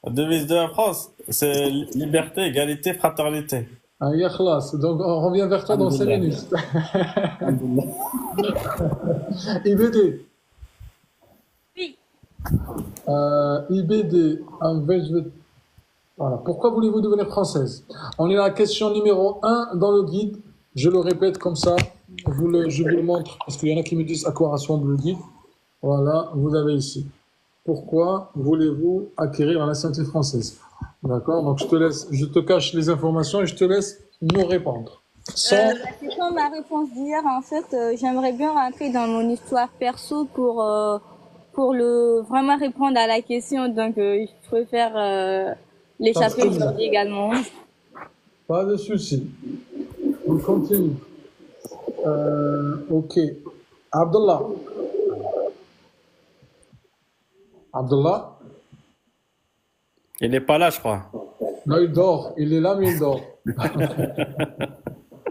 La devise de la France, c'est liberté, égalité, fraternité. Ah, ya khlas. Donc, on revient vers toi dans 5 Alhamdulillah. minutes. Alhamdulillah. IBD. Oui. IBD. Voilà. Pourquoi voulez-vous devenir française? On est à la question numéro un dans le guide. Je le répète comme ça. Je vous le montre parce qu'il y en a qui me disent à quoi ressemble le guide. Voilà, vous avez ici. Pourquoi voulez-vous acquérir la nationalité française? D'accord? Donc je te cache les informations et je te laisse nous répondre. Sans, C'est comme ma réponse d'hier, en fait, j'aimerais bien rentrer dans mon histoire perso pour le vraiment répondre à la question. Donc, je préfère l'échapper absolument. aujourd'hui également. Pas de souci. On continue. Ok. Abdullah. Abdullah. Il n'est pas là, je crois. Là, il dort. Il est là, mais il dort.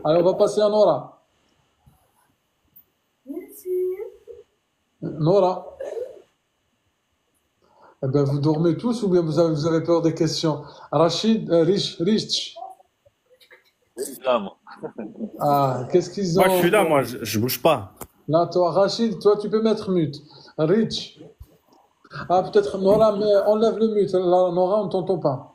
Allez, on va passer à Nora. Nora. Eh ben, vous dormez tous ou bien vous avez peur des questions? Rachid, Rich. Là, moi. Ah, qu'est-ce qu'ils Moi, je suis ont? là, moi, je bouge pas. Là, toi, Rachid, toi, tu peux mettre mute. Rich. Ah, peut-être Nora, mais enlève le mute. Là, Nora, on ne t'entend pas.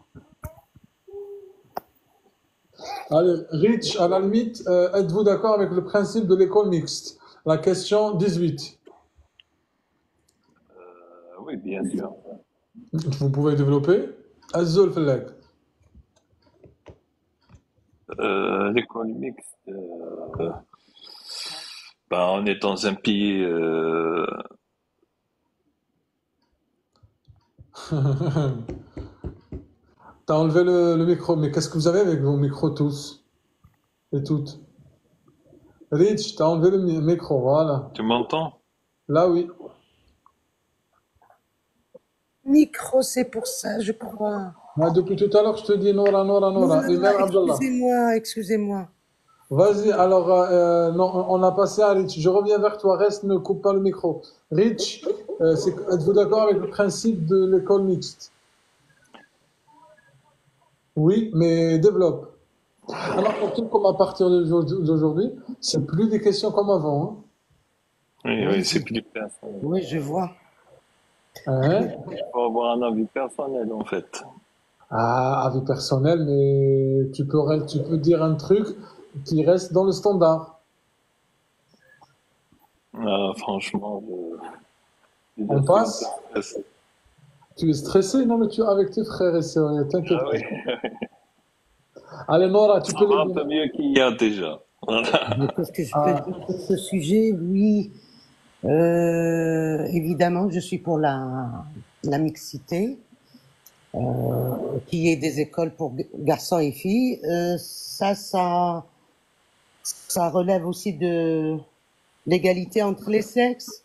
Allez, Rich, à la limite, êtes-vous d'accord avec le principe de l'école mixte? La question 18. Oui, bien sûr. Vous pouvez développer. Azul Fellek. L'école mixte, ben, on est dans un pays, T'as enlevé le micro, mais qu'est-ce que vous avez avec vos micros tous et toutes? Rich, t'as enlevé le micro, voilà. tu m'entends? Là, oui. Micro, c'est pour ça, je crois. Ah, depuis tout à l'heure, je te dis Nora, Nora, Non, Nora. Et non, même Abdallah. excusez-moi, excusez-moi. Vas-y, alors, non, on a passé à Rich. Je reviens vers toi. Reste, ne coupe pas le micro. Rich, êtes-vous d'accord avec le principe de l'école mixte? Oui, mais développe. Alors, surtout comme à partir d'aujourd'hui, c'est plus des questions comme avant. Oui, Oui, oui, c'est plus personnel. oui, je vois. Hein? Hein? Il faut avoir un avis personnel, en fait. Ah, avis personnel, mais tu peux dire un truc qui reste dans le standard. Ah, franchement, je On suis un peu passe. stressé. Tu es stressé? Non, mais tu es avec tes frères et sœurs, t'inquiète Ah pas. oui, Allez, Nora, tu ça peux va les un peu dire. mieux qu'hier déjà. Voilà. Mais qu'est-ce que je peux Ah, dire sur ce sujet? Oui, évidemment, je suis pour la mixité, qu'il y ait des écoles pour garçons et filles. Ça relève aussi de l'égalité entre les sexes.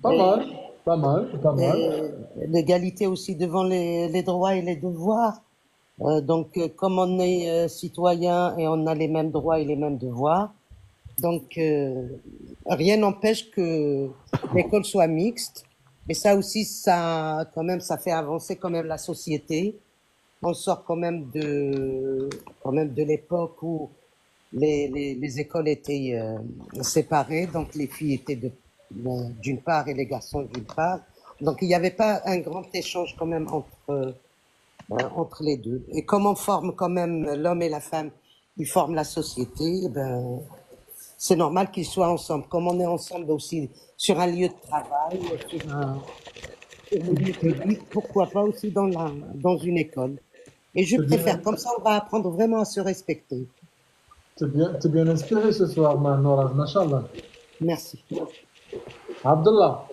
pas Et, mal, pas mal, pas mal. et l'égalité aussi devant les droits et les devoirs. Donc, comme on est citoyen et on a les mêmes droits et les mêmes devoirs, donc rien n'empêche que l'école soit mixte. Et ça aussi, ça, quand même, ça fait avancer quand même la société. On sort quand même de l'époque où les écoles étaient séparées, donc les filles étaient d'une part et les garçons d'une part. Donc il n'y avait pas un grand échange quand même entre les deux. Et comme on forme quand même l'homme et la femme, ils forment la société, eh ben, c'est normal qu'ils soient ensemble. Comme on est ensemble aussi sur un lieu de travail, sur un lieu public, pourquoi pas aussi dans une école. Et je T'es préfère, bien, comme ça on va apprendre vraiment à se respecter. t'es bien inspiré ce soir, Nora, machallah. Merci. Abdullah.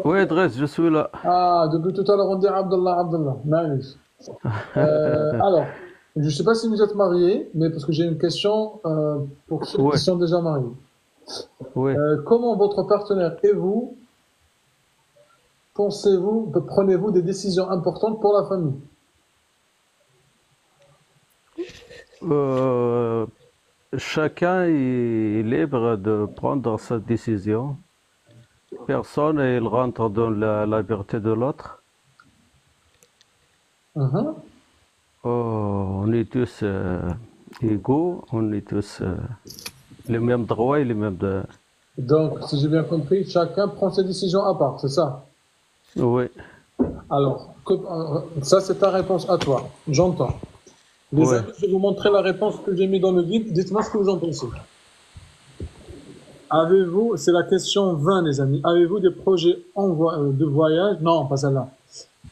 Oui, Dress, je suis là. Ah, depuis tout à l'heure, on dit Abdullah, Abdullah. Maïs. Alors, je ne sais pas si vous êtes marié, mais parce que j'ai une question pour ceux qui Oui, sont déjà mariés. oui. Comment votre partenaire et vous prenez-vous des décisions importantes pour la famille? Euh, Chacun est libre de prendre sa décision. Personne il rentre dans la liberté de l'autre. Mhm. On est tous égaux, on est tous les mêmes droits et les mêmes... Donc, si j'ai bien compris, chacun prend ses décisions à part, c'est ça? Oui, Alors, ça c'est ta réponse à toi. J'entends. Les oui. amis, je vais vous montrer la réponse que j'ai mise dans le guide. Dites-moi ce que vous en pensez. Avez-vous, c'est la question 20, les amis. Avez-vous des projets de voyage? Non, pas celle-là.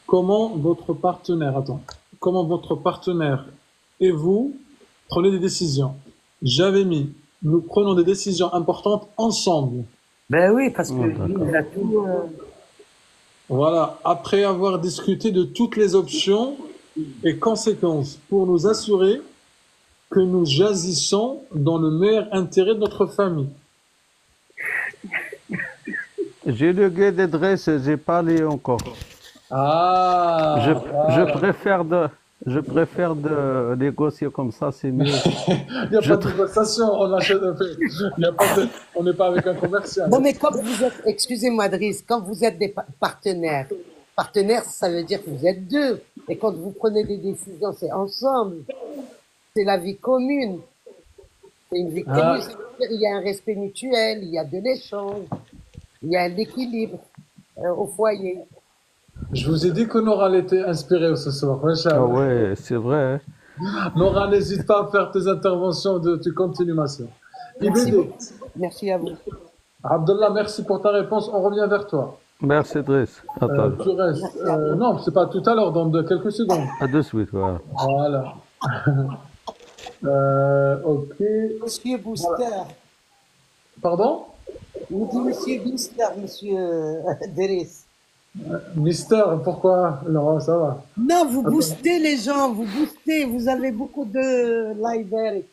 Comment votre partenaire, attends, comment votre partenaire et vous prenez des décisions? J'avais mis, nous prenons des décisions importantes ensemble. Ben oui, parce que Oh, lui, d'accord. il a tout. Voilà, après avoir discuté de toutes les options et conséquences pour nous assurer que nous agissons dans le meilleur intérêt de notre famille. J'ai le guide d'adresse, j'ai pas lu encore. Ah, Je voilà. je préfère de négocier comme ça, c'est mieux. Il n'y a Je pas de négociation, on achète, il y a pas de, on n'est pas avec un commercial. Non, mais quand vous êtes, excusez-moi, Driss, quand vous êtes des partenaires, ça veut dire que vous êtes deux. Et quand vous prenez des décisions, c'est ensemble. C'est la vie commune. C'est une vie commune. Ah, Ça veut dire il y a un respect mutuel, il y a de l'échange, il y a un équilibre au foyer. je vous ai dit que Nora elle était inspirée ce soir. Ah Inch'Allah. ouais, c'est vrai. Nora, n'hésite pas à faire tes interventions, tu continues, ma soeur. Merci IBD, beaucoup. Merci à vous. Abdallah, merci pour ta réponse. On revient vers toi. Merci, Driss. Attends, Tu restes. Non, c'est pas tout à l'heure, dans quelques secondes. à de suite, voilà. Voilà. Ok. Monsieur Booster. Pardon? On dit Monsieur Booster, Monsieur Driss. Mister, pourquoi? Non, ça va. Non, vous Attends. boostez les gens, vous boostez, vous avez beaucoup de live.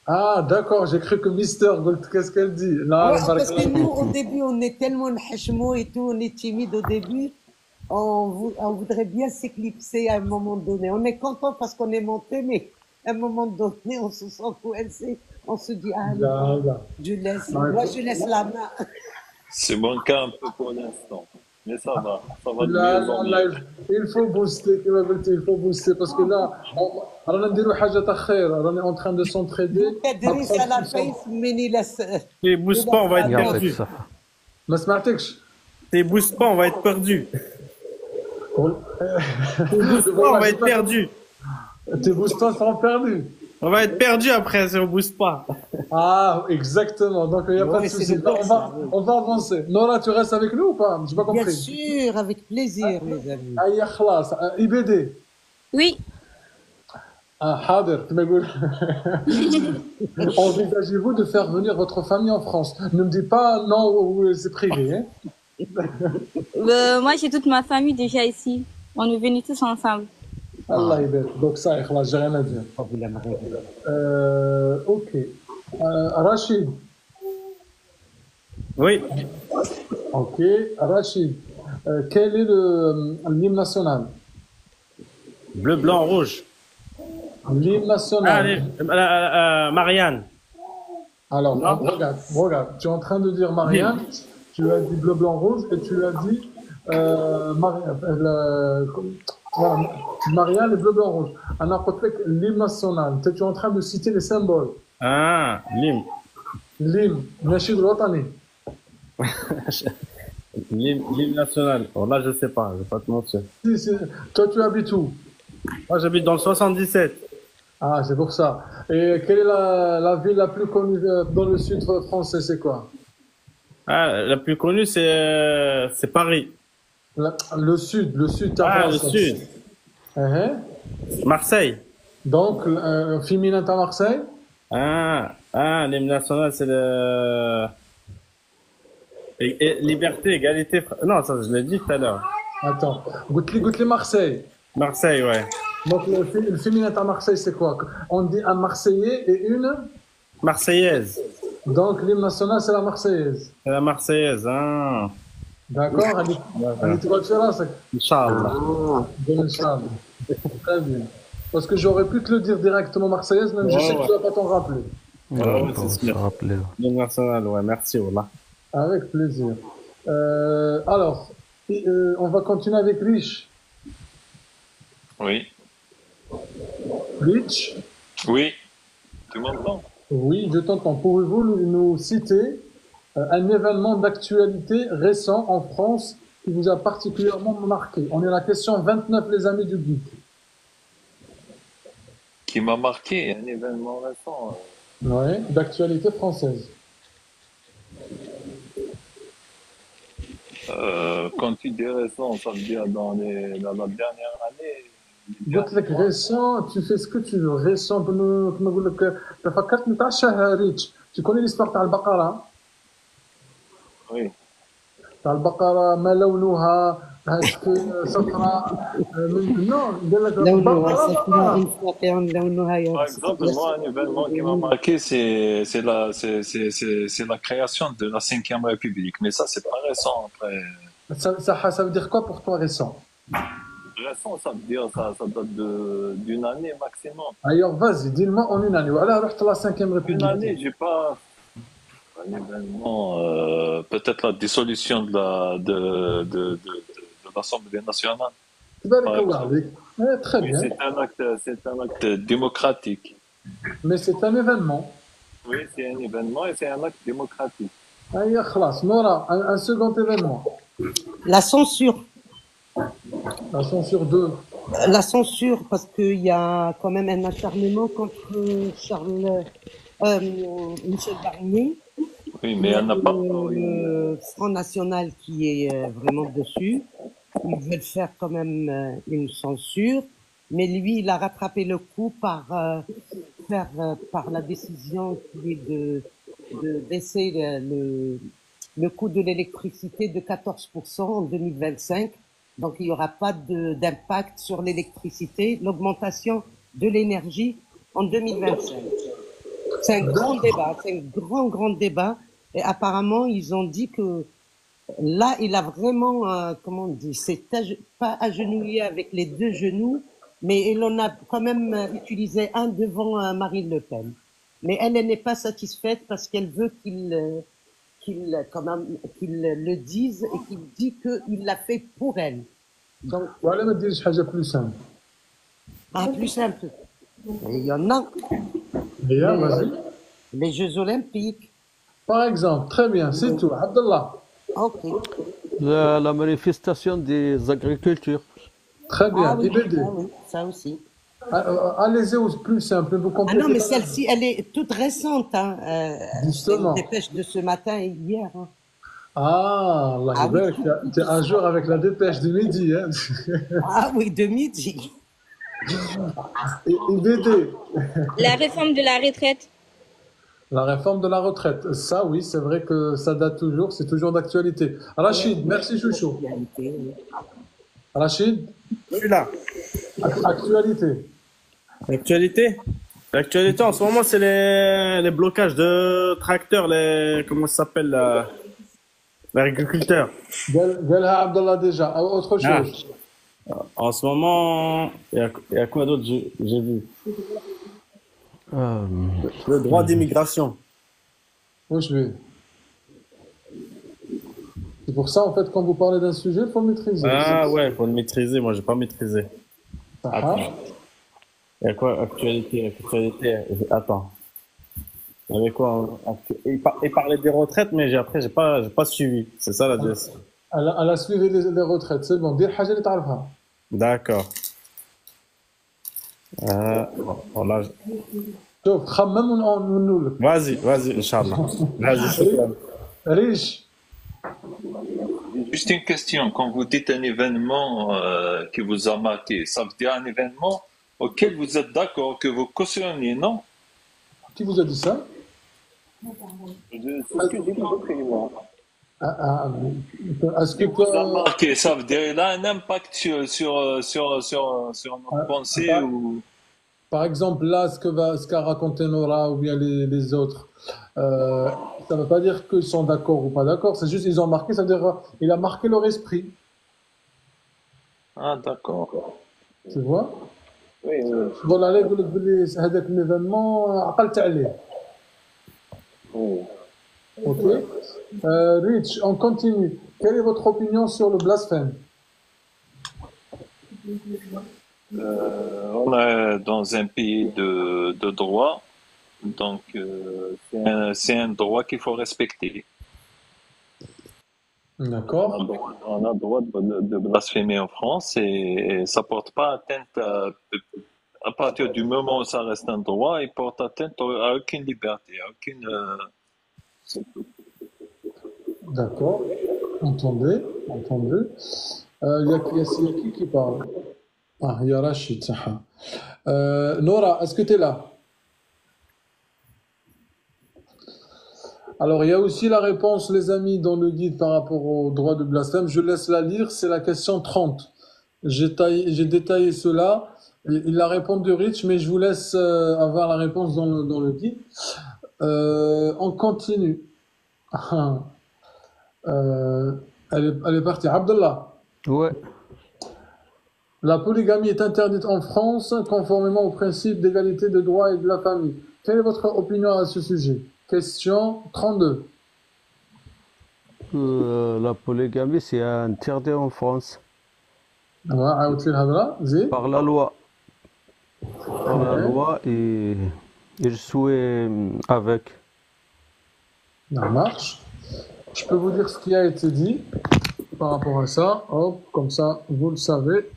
Ah, d'accord, j'ai cru que Mister, qu'est-ce qu'elle dit? Non, Ouais, parce que nous, au début, on est tellement hachmo et tout, on est timide au début, on voudrait bien s'éclipser à un moment donné. On est content parce qu'on est monté, mais à un moment donné, on se sent coincé, on se dit, ah, Là, là. je laisse, Non, moi je laisse la main. C'est mon cas un peu pour l'instant. Mais ça va de Là, mieux en là, mieux. il faut booster, كما قلت, il faut booster, parce que là, رانا نديرو حاجة تاع خير, رانا en train de s'entraider. Driss à la fin, il laisse. Si booste pas, on va être يعطيك perdu. الصحة. ما سمعتكش. Si booste pas, on va être perdu. Si booste pas, on va être perdu. Tes boosters seront perdus. On va être perdu après si on booste pas. Ah, exactement. Donc, il n'y a pas de Ouais, c'est souci. le Là, cas, on va avancer. Nora, tu restes avec nous ou pas? J'ai pas Bien compris. sûr, avec plaisir, mes amis. Aïe, خلاص. IBD. Oui. Ah, حاضر. كما يقول. Envisagez-vous de faire venir votre famille en France? Ne me dis pas non ou c'est privé. Hein? Moi, j'ai toute ma famille déjà ici. On est venus tous ensemble. Allah يبارك. Donc ça, خلاص, j'ai rien à dire. Oh, vous l'aimerez. Ok. Rachid. Oui. Ok. Rachid. Quel est l'hymne national? Bleu, blanc, rouge. L'hymne national. Allez, Marianne. Alors, regarde. Tu es en train de dire Marianne, tu as dit bleu, blanc, rouge, et tu as dit voilà, Marianne et bleu, blanc, rouge. Alors, l'hymne national. Tu es en train de citer les symboles. Ah, Lim. L'hymne, Nashid Rotani. L'hymne national. Oh, là, je sais pas, je vais pas te mentir. Si. Toi, tu habites où? Moi, j'habite dans le 77. Ah, c'est pour ça. Et quelle est la ville la plus connue dans le sud français? C'est quoi? Ah, la plus connue, c'est Paris. Le sud, Ah, le français. sud. Marseille. Donc, féminin à Marseille? L'hymne national, c'est le... liberté, égalité... Non, ça, je l'ai dit tout à l'heure. Attends, goûte les Marseille. Marseille, ouais. Donc, le féminin à Marseille, c'est quoi? On dit un Marseillais et une? Marseillaise. Donc, l'hymne national, c'est la Marseillaise. C'est la Marseillaise, hein. D'accord? Elle est quoi là? Inch'Allah. Bon, Inch'Allah. Très bien. Parce que j'aurais pu te le dire directement Marseillaise, même je sais que tu vas pas t'en rappeler. Ouais, Ouais, c'est on sûr. se rappelait. L'hymne national, ouais, merci, Wallah. Avec plaisir. Alors, on va continuer avec Rich. Oui. Rich, Oui, tu m'entends? oui, je t'entends. Pouvez-vous nous citer un événement d'actualité récent en France qui vous a particulièrement marqué? On est à la question 29, les amis du guide. Qui m'a marqué, un événement récent. Ouais, d'actualité française. Quand tu dis récent, ça veut dire dans la dernière année, les قلت لك derniers mois. récent, tu fais ce que tu veux. Récent, كما نقول لك فكرتني تاع ريتش. Tu connais l'histoire تاع البقرة؟ Oui. تاع البقرة ما لونها؟ اسكو صفراء؟ non قال لك لونها بقرة صفراء بقرة. فاقع لونها Par exemple, moi, un événement qui m'a marqué, c'est la création de la Cinquième République. Mais ça, c'est pas récent. Après, Ça veut dire quoi pour toi récent? récent, ça veut dire ça date d'une année maximum. Alors vas-y, dis-moi en une année. Alors, رحت la 5e Une République. année, j'ai pas un événement. Peut-être la dissolution de l'Assemblée nationale. تبارك Par الله exemple. عليك. Très Oui, bien. c'est un acte démocratique. Mais c'est un événement. Oui, c'est un événement et c'est un acte démocratique. هيا خلاص Nora, un second événement. La censure. La censure 2. La censure, parce qu'il y a quand même un acharnement contre Michel Barnier. Oui, mais elle n'a pas. Le Front National qui est vraiment dessus. Ils veulent faire quand même une censure. Mais lui, il a rattrapé le coup par la décision qui est de baisser le coût de l'électricité de 14% en 2025. Donc, il n'y aura pas d'impact sur l'électricité, l'augmentation de l'énergie en 2025. C'est un grand débat, c'est un grand débat. Et apparemment, ils ont dit que là, il a vraiment, comment on dit, c'est pas agenouillé avec les deux genoux, mais il en a quand même utilisé un devant Marine Le Pen. Mais elle n'est pas satisfaite parce qu'elle veut qu'il le dise et qu'il dit qu'il l'a fait pour elle. Donc, وعلى ما ديرش حاجة plus simple. plus simple. Il y en a. هيا vas-y. Les Jeux Olympiques. Par exemple, très bien, c'est tout. Abdallah. Ok. La manifestation des agricultures. Très bien, Ah oui, IBD. ça aussi. Allez-y au plus simple, vous Ah complétez. non, mais celle-ci, elle est toute récente. Hein. Justement. C'est une dépêche de ce matin et hier. Hein. Ah, Allah Ah oui. يبارك. Tu es un jour avec la dépêche du midi. Hein. Ah oui, de midi. IBD. La réforme de la retraite. La réforme de la retraite. Ça, oui, c'est vrai que ça date toujours, c'est toujours d'actualité. Rachid, merci Chouchou. Rachid, Je suis là. actualité. L'actualité? L'actualité en ce moment, c'est les blocages de tracteurs, comment ça s'appelle, l'agriculteur. Galha Abdallah déjà. Autre chose. En ce moment, il y a quoi d'autre j'ai vu? Le droit d'immigration. Où je vais. C'est pour ça, en fait, quand vous parlez d'un sujet, il faut le maîtriser. Ah ouais, faut le maîtriser. Moi, j'ai pas maîtrisé. Ah, Attends. Il y a quoi actualité? Attends. Il y avait quoi? Il parlait des retraites, mais après, j'ai pas suivi. C'est ça la DS. Elle a suivi les retraites, c'est bon. Dire حاجة اللي تعرفها. D'accord. Voilà. شوف خمم ونقول لك. Vas-y, Inch'Allah. Vas-y, shukran. Riche. Juste une question. Quand vous dites un événement qui vous a marqué, ça veut dire un événement auquel vous êtes d'accord, que vous cautionnez, non? Qui vous a dit ça? C'est ce que j'ai compris, moi. Est-ce que Qui vous a toi... marqué, ça veut dire il a un impact sur notre pensée ou... Par exemple, là, ce qu'a raconté Nora ou bien les autres, ça ne veut pas dire qu'ils sont d'accord ou pas d'accord, c'est juste qu'ils ont marqué, ça veut dire il a marqué leur esprit. Ah, d'accord. Tu vois? Oui, oui. Voilà, là, يقول لك بلي هذاك l'événement عقلت عليه. Oui. Ok. Rich, on continue. Quelle est votre opinion sur le blasphème? On est dans un pays de droit, donc c'est un droit qu'il faut respecter. D'accord. On a le droit de blasphémer en France et ça porte pas atteinte à partir du moment où ça reste un droit, il porte atteinte à aucune liberté, à aucune. D'accord. Entendez. Entendez. Il y a qui parle? Ah, il y a Rachid. Ah. Nora, est-ce que tu es là? Alors, il y a aussi la réponse, les amis, dans le guide par rapport au droit de blasphème. Je laisse la lire, c'est la question 30. J'ai détaillé cela. Il la réponse de Rich, mais je vous laisse avoir la réponse dans le guide. On continue. Ah, elle est partie. Abdallah, Ouais. la polygamie est interdite en France conformément au principe d'égalité de droit et de la famille. Quelle est votre opinion à ce sujet? Question 32. La polygamie, c'est interdit en France عاود لي الهضره زيد. par la loi. Par la Ouais. loi et je suis avec. Ça marche. Je peux vous dire ce qui a été dit par rapport à ça. Hop, comme ça, vous le savez.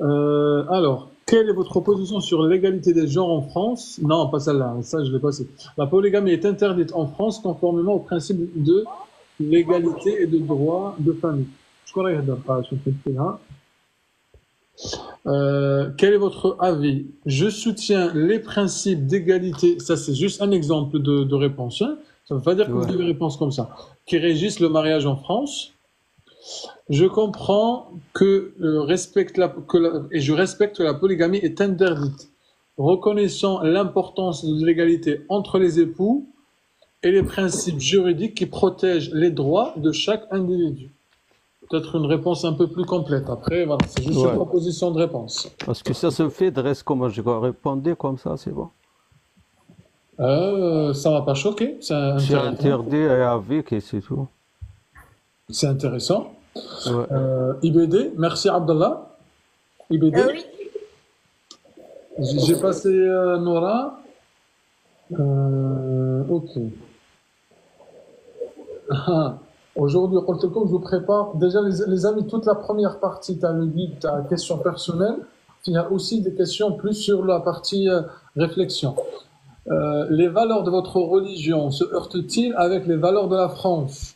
Alors, quelle est votre position sur l'égalité des genres en France? Non, pas celle-là, ça je l'ai passé. La polygamie est interdite en France conformément au principe de l'égalité et de droit de famille. Je crois qu'il y a pas sur cette là. Quel est votre avis? Je soutiens les principes d'égalité. Ça, c'est juste un exemple de réponse. Hein. Ça ne veut pas dire que vous Ouais. devez répondre comme ça. Qui régissent le mariage en France. Je comprends que, et je respecte que la polygamie est interdite, reconnaissant l'importance de l'égalité entre les époux et les principes juridiques qui protègent les droits de chaque individu. Peut-être une réponse un peu plus complète. Après, voilà, c'est juste une Ouais. proposition de réponse. Parce que ça se fait, de reste comment je dois répondre comme ça, c'est bon. Ça m'a pas choqué. C'est Intéressant. interdit et avec et c'est tout. C'est intéressant. Ouais. IBD, merci Abdallah. IBD, Oui. j'ai passé Nora. Ok. Ah, aujourd'hui, قلت لكم, je vous prépare. Déjà, les amis, toute la première partie, tu as le guide, tu as questions personnelles. Il y a aussi des questions plus sur la partie réflexion. Les valeurs de votre religion se heurtent-ils avec les valeurs de la France?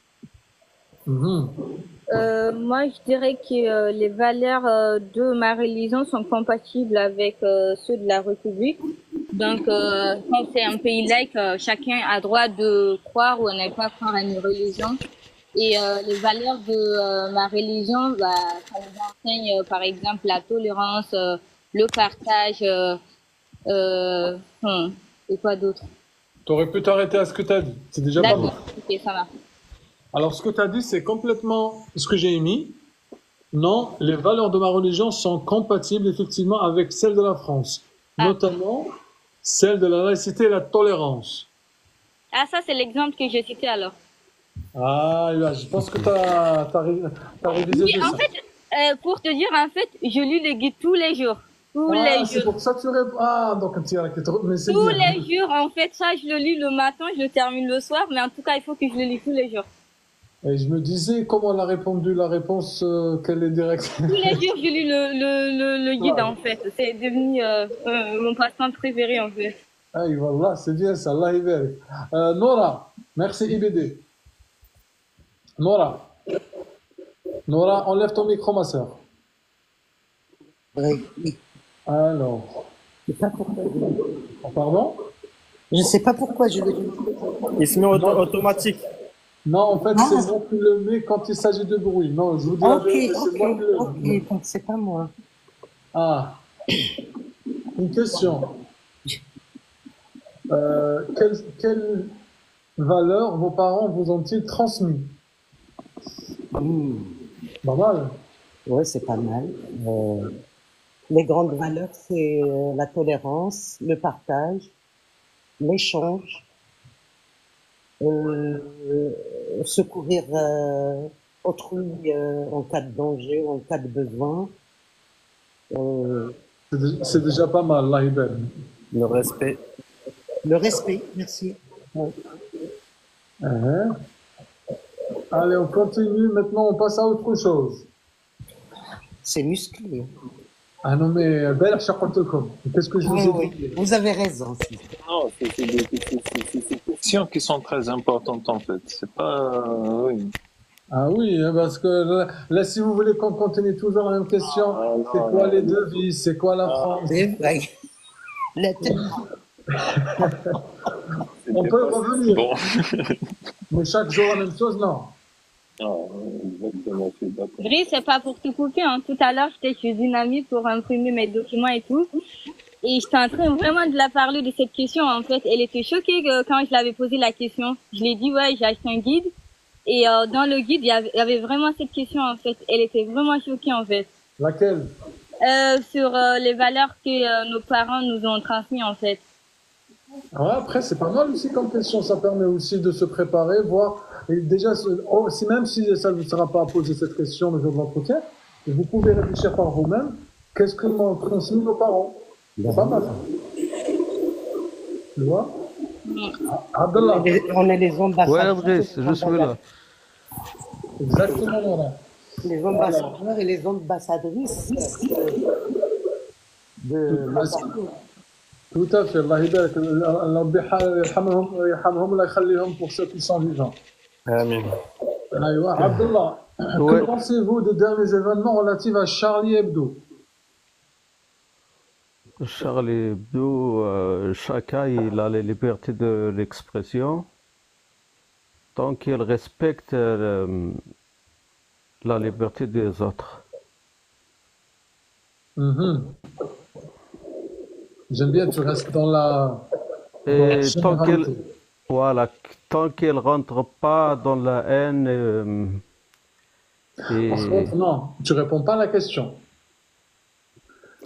Mhm. Moi, je dirais que les valeurs de ma religion sont compatibles avec ceux de la République. Donc, quand c'est un pays laïque, chacun a droit de croire ou ne pas croire à une religion. Et les valeurs de ma religion, bah, ça nous enseigne, par exemple, la tolérance, le partage, et quoi d'autre? Tu aurais pu t'arrêter à ce que tu as dit. C'est déjà pas mal. D'accord, ok, ça va. Alors, ce que tu as dit, c'est complètement ce que j'ai émis. Non, les valeurs de ma religion sont compatibles effectivement avec celles de la France, Ah. notamment celles de la laïcité et la tolérance. Ah, ça, c'est l'exemple que j'ai cité alors. Ah, là, je pense que tu as révisé Oui, tout en ça. fait, pour te dire, en fait, je lis les guides tous les jours. Tous Ah, les c'est jours. pour ça que tu réponds. Ah, donc tu as mais c'est Tous bien. les jours, en fait, ça, je le lis le matin, je le termine le soir, mais en tout cas, il faut que je le lis tous les jours. Et je me disais comment elle a répondu la réponse qu'elle est directe. Tous les jours, je lis le guide, Ouais. en fait. C'est devenu mon passe-temps préféré, en fait. Ah, voilà, c'est bien ça. Allah يبارك. Nora, merci IBD. Nora, enlève ton micro, ma soeur. Oui. Alors, Je sais pas pourquoi. pardon? Je sais pas pourquoi je le dis. Il se met automatique. Non, en fait, Ah. c'est moi qui le mets quand il s'agit de bruit. Non, je vous dis la Ok, vérité, c'est moi qui le mets. ok, donc c'est pas moi. Ah, une question. Quelle valeur vos parents vous ont-ils transmis? Pas mal. Ouais, c'est pas mal. Les grandes valeurs, c'est la tolérance, le partage, l'échange, secourir autrui en cas de danger ou en cas de besoin. Euh, C'est déjà pas mal, Allah يبارك. Le respect. le respect, merci. Ouais. Uh-huh. Allez, on continue. Maintenant, on passe à autre chose. C'est musclé. Ah non, mais امبارح شو قلت لكم. Qu'est-ce que je vous Oui, ai oui, dit? vous avez raison. Non, c'est des questions qui sont très importantes en fait. C'est pas. Oui. Ah oui, hein, parce que là, si vous voulez qu'on continue toujours la même question, Ah, c'est non, quoi non. les devises, c'est quoi la France? C'est vrai. La tête. On peut revenir, Bon. mais chaque jour la même chose, non. Non, exactement, je suis d'accord. Gris, c'est pas pour te couper, hein. Tout à l'heure, j'étais chez une amie pour imprimer mes documents et tout. Et j'étais en train vraiment de la parler de cette question, en fait. Elle était choquée quand je l'avais posé la question. Je l'ai dit, ouais, j'ai acheté un guide. Et dans le guide, il y avait vraiment cette question, en fait. Elle était vraiment choquée, en fait. Laquelle? Sur les valeurs que nos parents nous ont transmises, en fait. Ouais, après, c'est pas mal aussi comme question. Ça permet aussi de se préparer, voir. Et déjà, si même si ça ne vous sera pas à poser cette question le jour de l'entretien, vous pouvez réfléchir par vous-même. Qu'est-ce que m'ont transmis nos parents? C'est pas mal. Tu vois? Abdallah. On est les Ouais, ambassadeurs. Adresse, je suis là. Exactement, voilà. Les ambassadeurs et les ambassadrices de l'ambassadeur. Tout à fait. Allah يبارك. Allah يرحمهم الله يخليهم pour ceux qui sont vivants. Amen. Aïwa, Abdallah, Ouais. que pensez-vous des derniers événements relatifs à Charlie Hebdo? Charlie Hebdo, chacun il a la liberté de l'expression tant qu'il respecte la liberté des autres. Mhm. J'aime bien, tu restes dans la Et généralité. tant qu'il rentre pas dans la haine Par et contre, non, tu réponds pas à la question.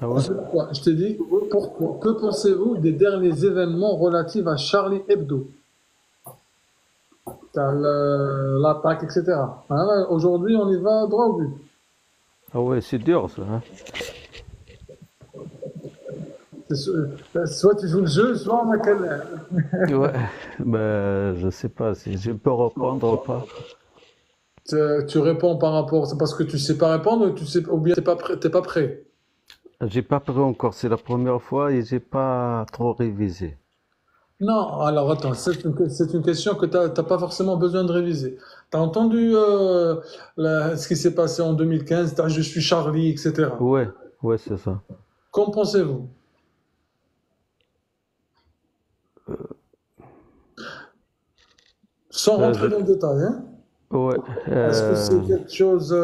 ah ouais. Pourquoi? Je t'ai dit, pourquoi? Que pensez-vous des derniers événements relatifs à Charlie Hebdo? L'attaque, etc. Hein, aujourd'hui, on y va droit au but. Ah ouais, c'est dur ça. Hein. Soit tu joues le jeu, soit on a quel. Ouais, ben, je sais pas si je peux répondre ou pas. Tu réponds par rapport, c'est parce que tu sais pas répondre ou bien t'es pas prêt. J'ai pas pris encore, c'est la première fois et j'ai pas trop révisé. Non, alors attends, c'est une question que t'as pas forcément besoin de réviser. T'as entendu ce qui s'est passé en 2015, je suis Charlie, etc. Ouais, c'est ça. Qu'en pensez-vous? Sans rentrer dans le détail, hein? Ouais, Est-ce que c'est quelque chose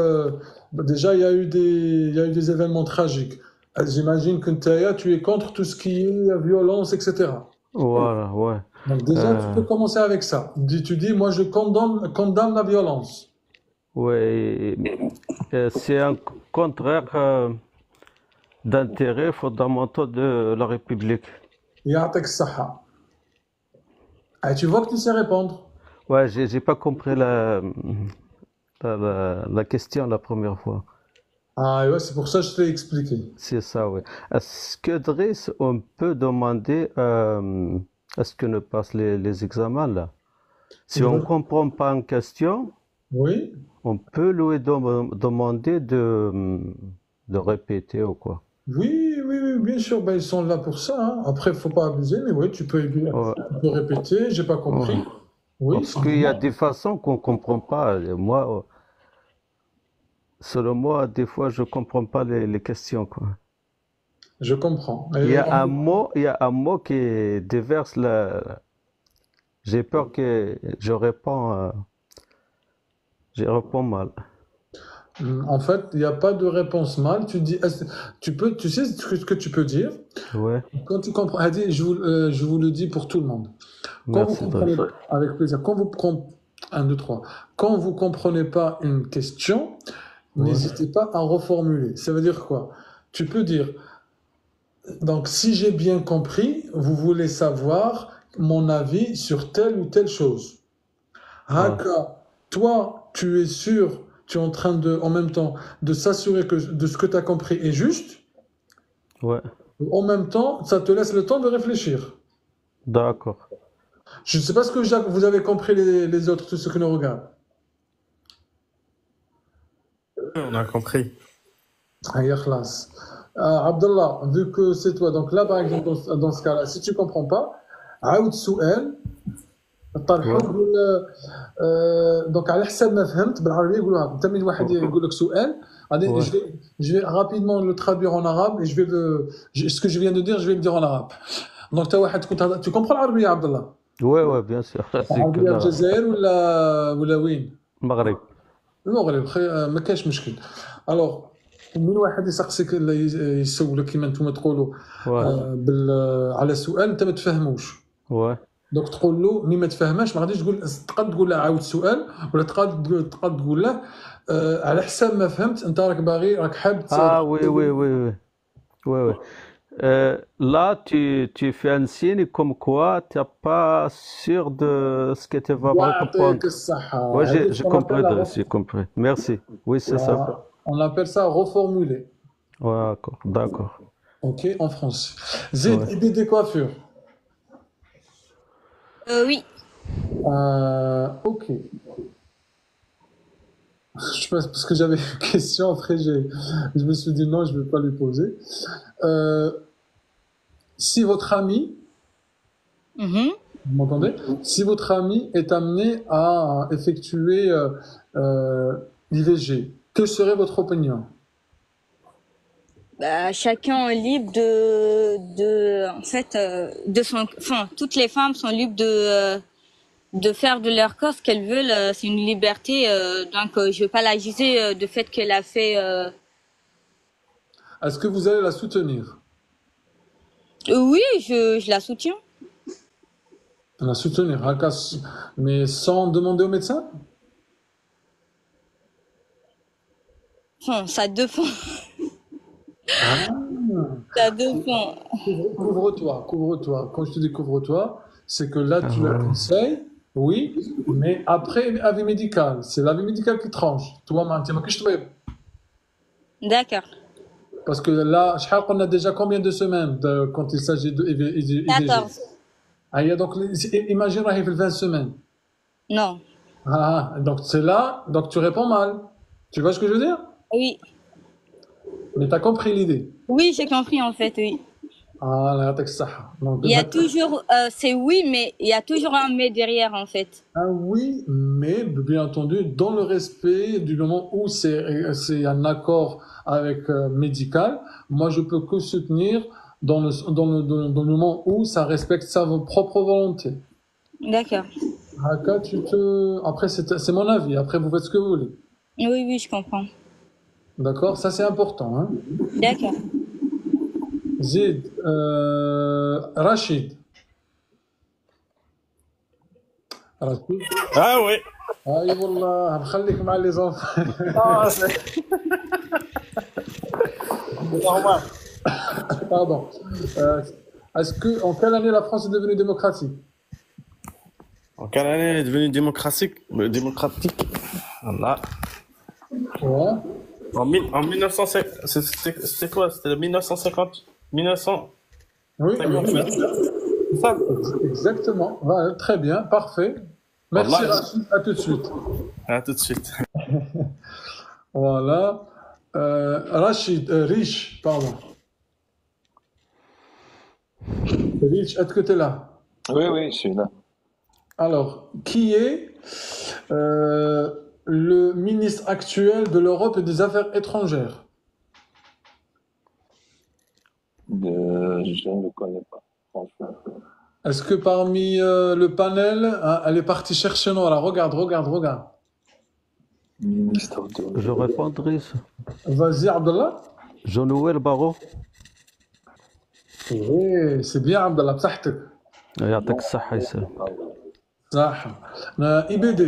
déjà, il y a eu des événements tragiques. J'imagine que tu es contre tout ce qui est violence, etc. voilà, ouais. Donc déjà, tu peux commencer avec ça. Tu dis, moi, je condamne la violence. Ouais, c'est un contraire d'intérêts fondamentaux de la République. Ya'atak saha. Et tu vois que tu sais répondre. Ouais, j'ai pas compris la question la première fois. Ah ouais, c'est pour ça que je t'ai expliqué. C'est ça, ouais. Est-ce que, Driss, on peut demander est-ce que nous passe les examens là? Si on Oui. comprend pas une question, Oui. on peut lui demander de répéter ou quoi. Oui, bien sûr, ben, ils sont là pour ça. Hein. Après, faut pas abuser, mais oui, Ouais, tu peux répéter, j'ai pas compris. ouais. Oui, Parce qu'il y a des façons qu'on comprend pas. Moi, selon moi, des fois, je comprends pas les questions, quoi. je comprends. Il y a un mot qui déverse la. J'ai peur que je réponds mal. En fait, il n'y a pas de réponse mal. Tu dis, tu sais ce que tu peux dire. Ouais, Quand tu comprends, Hadi, je vous le dis pour tout le monde. Quand vous merci, comprenez, Driss. avec plaisir, un, deux, trois. Quand vous comprenez pas une question, Ouais, n'hésitez pas à reformuler. Ça veut dire quoi? Tu peux dire, donc si j'ai bien compris, vous voulez savoir mon avis sur telle ou telle chose. ouais, Haka, toi, tu es sûr, tu es en train de, en même temps, de s'assurer que de ce que tu as compris est juste. Ouais, En même temps, ça te laisse le temps de réfléchir. d'accord. Je ne sais pas ce que vous avez compris les autres, tous ceux qui nous regardent. On a compris. Aïe, khlas. Abdallah, vu que c'est toi, donc là, par exemple, dans ce cas-là, si tu ne comprends pas, عاود سؤال طرحه Ouais, قول دونك على حسب ما فهمت بالعربيه يقولوها انت من واحد يقول لك سؤال غادي ouais. je vais rapidement le traduire en arabe et je vais ce que je viens de dire je vais le dire en arabe donc tu واحد كنت tu comprends العربيه عبد الله Ouais, ouais, bien sûr. C'est que العربيه في là, الجزائر ولا وين Maghreb. المغرب ما كاينش مشكل الوغ من واحد يسقسيك ولا يسولك كيما نتوما تقولوا Ouais, على سؤال انت ما تفهموش ouais. دونك تقول له ملي ما تفهماش ما غاديش تقد تقول له عاود السؤال ولا تقد تقول له على حسب ما فهمت انت راك باغي راك حاب Ah oui, oui, oui, oui. Ouais, ouais. Là, tu fais un signe comme quoi tu n'es pas sûr de ce que tu vas يعطيك répondre. الصحة Ouais, هذه j'ai on appelle compris, la Driss, j'ai compris. Merci. Oui, c'est ça. on appelle ça reformuler Ouais, d'accord, d'accord. ok en français Zid Ouais. idée des coiffures Oui. ok je pense parce que j'avais une question après je me suis dit non je vais pas lui poser Euh, si votre ami Mhm. vous m'entendez? Si votre ami est amené à effectuer l'IVG, que serait votre opinion? Bah, chacun est libre en fait, de son, enfin, toutes les femmes sont libres de faire de leur corps ce qu'elles veulent. C'est une liberté, donc je vais pas la juger de fait qu'elle a fait. Est-ce que vous allez la soutenir? Oui, je la soutiens. La soutenir, mais sans demander au médecin? Enfin, ça dépend. Ah, Ça dépend. couvre-toi, couvre-toi. Quand je te dis couvre-toi, c'est que là, Ah tu la ouais. conseilles, oui, mais après avis médical. C'est l'avis médical qui tranche. Toi, tu m'as D'accord. parce que là, on a déjà combien de semaines quand il s'agit de IVG? 14. Ah, il y a donc, imagine, il fait 20 semaines. Non. Ah, donc c'est là, donc tu réponds mal. Tu vois ce que je veux dire? Oui. Mais tu as compris l'idée. Oui, j'ai compris en fait, oui. Ah, là, t'as que ça. Donc, Il y a toujours, c'est oui, mais il y a toujours un mais derrière en fait. ah oui, mais bien entendu, dans le respect du moment où c'est un accord avec médical, moi je peux que soutenir dans le moment où ça respecte sa propre volonté. D'accord. Haka, après, c'est mon avis. Après, vous faites ce que vous voulez. Oui, oui, je comprends. D'accord? Ça, c'est important, hein? D'accord. Zid, Rachid. Rachid. Ah oui. اي والله هنخليك مع les enfants. Ah, c'est normal. Pardon. Est-ce que en quelle année la France est devenue démocratique? En quelle année elle est devenue démocratique? Voilà. Ouais. En 1950, c'était quoi? C'était 1950, 1900. Oui, C'est ça? exactement. Ouais, très bien, parfait. Merci Wallah. Rachid, à tout de suite. À tout de suite. Voilà. Rachid, Rich, pardon. Rich, est-ce que tu es là? Oui, oui, je suis là. Alors, qui est le ministre actuel de l'Europe et des Affaires étrangères? Je ne le connais pas, franchement. Est-ce que parmi le panel, hein, elle est partie chercher Nora? Regarde. Ministre de... Je réponds, Driss. Vas-y, Abdallah. Jean-Noël Barrot. Oui, c'est bien, Abdallah. بصحتك. يعطيك الصحة يسلم. صح. IBD.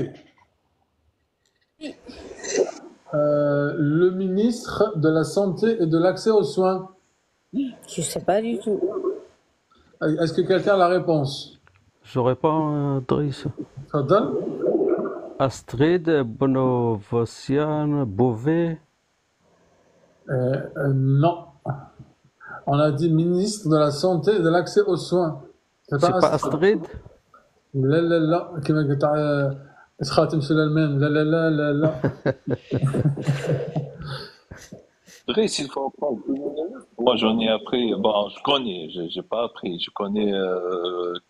Le ministre de la Santé et de l'Accès aux soins. Je sais pas du tout. Est-ce que quelqu'un a la réponse? Je réponds, Driss. Fadal. Astrid Bonovosian Beauvais. Non. On a dit ministre de la Santé et de l'accès aux soins. C'est C'est pas pas Astrid. Astrid? لا لا لا كما قلت تخاتم سليمان لا لا لا لا لا. Brice, il faut apprendre tous les ministres. Moi, j'en ai appris. Bon, je connais, j'ai pas appris. Je connais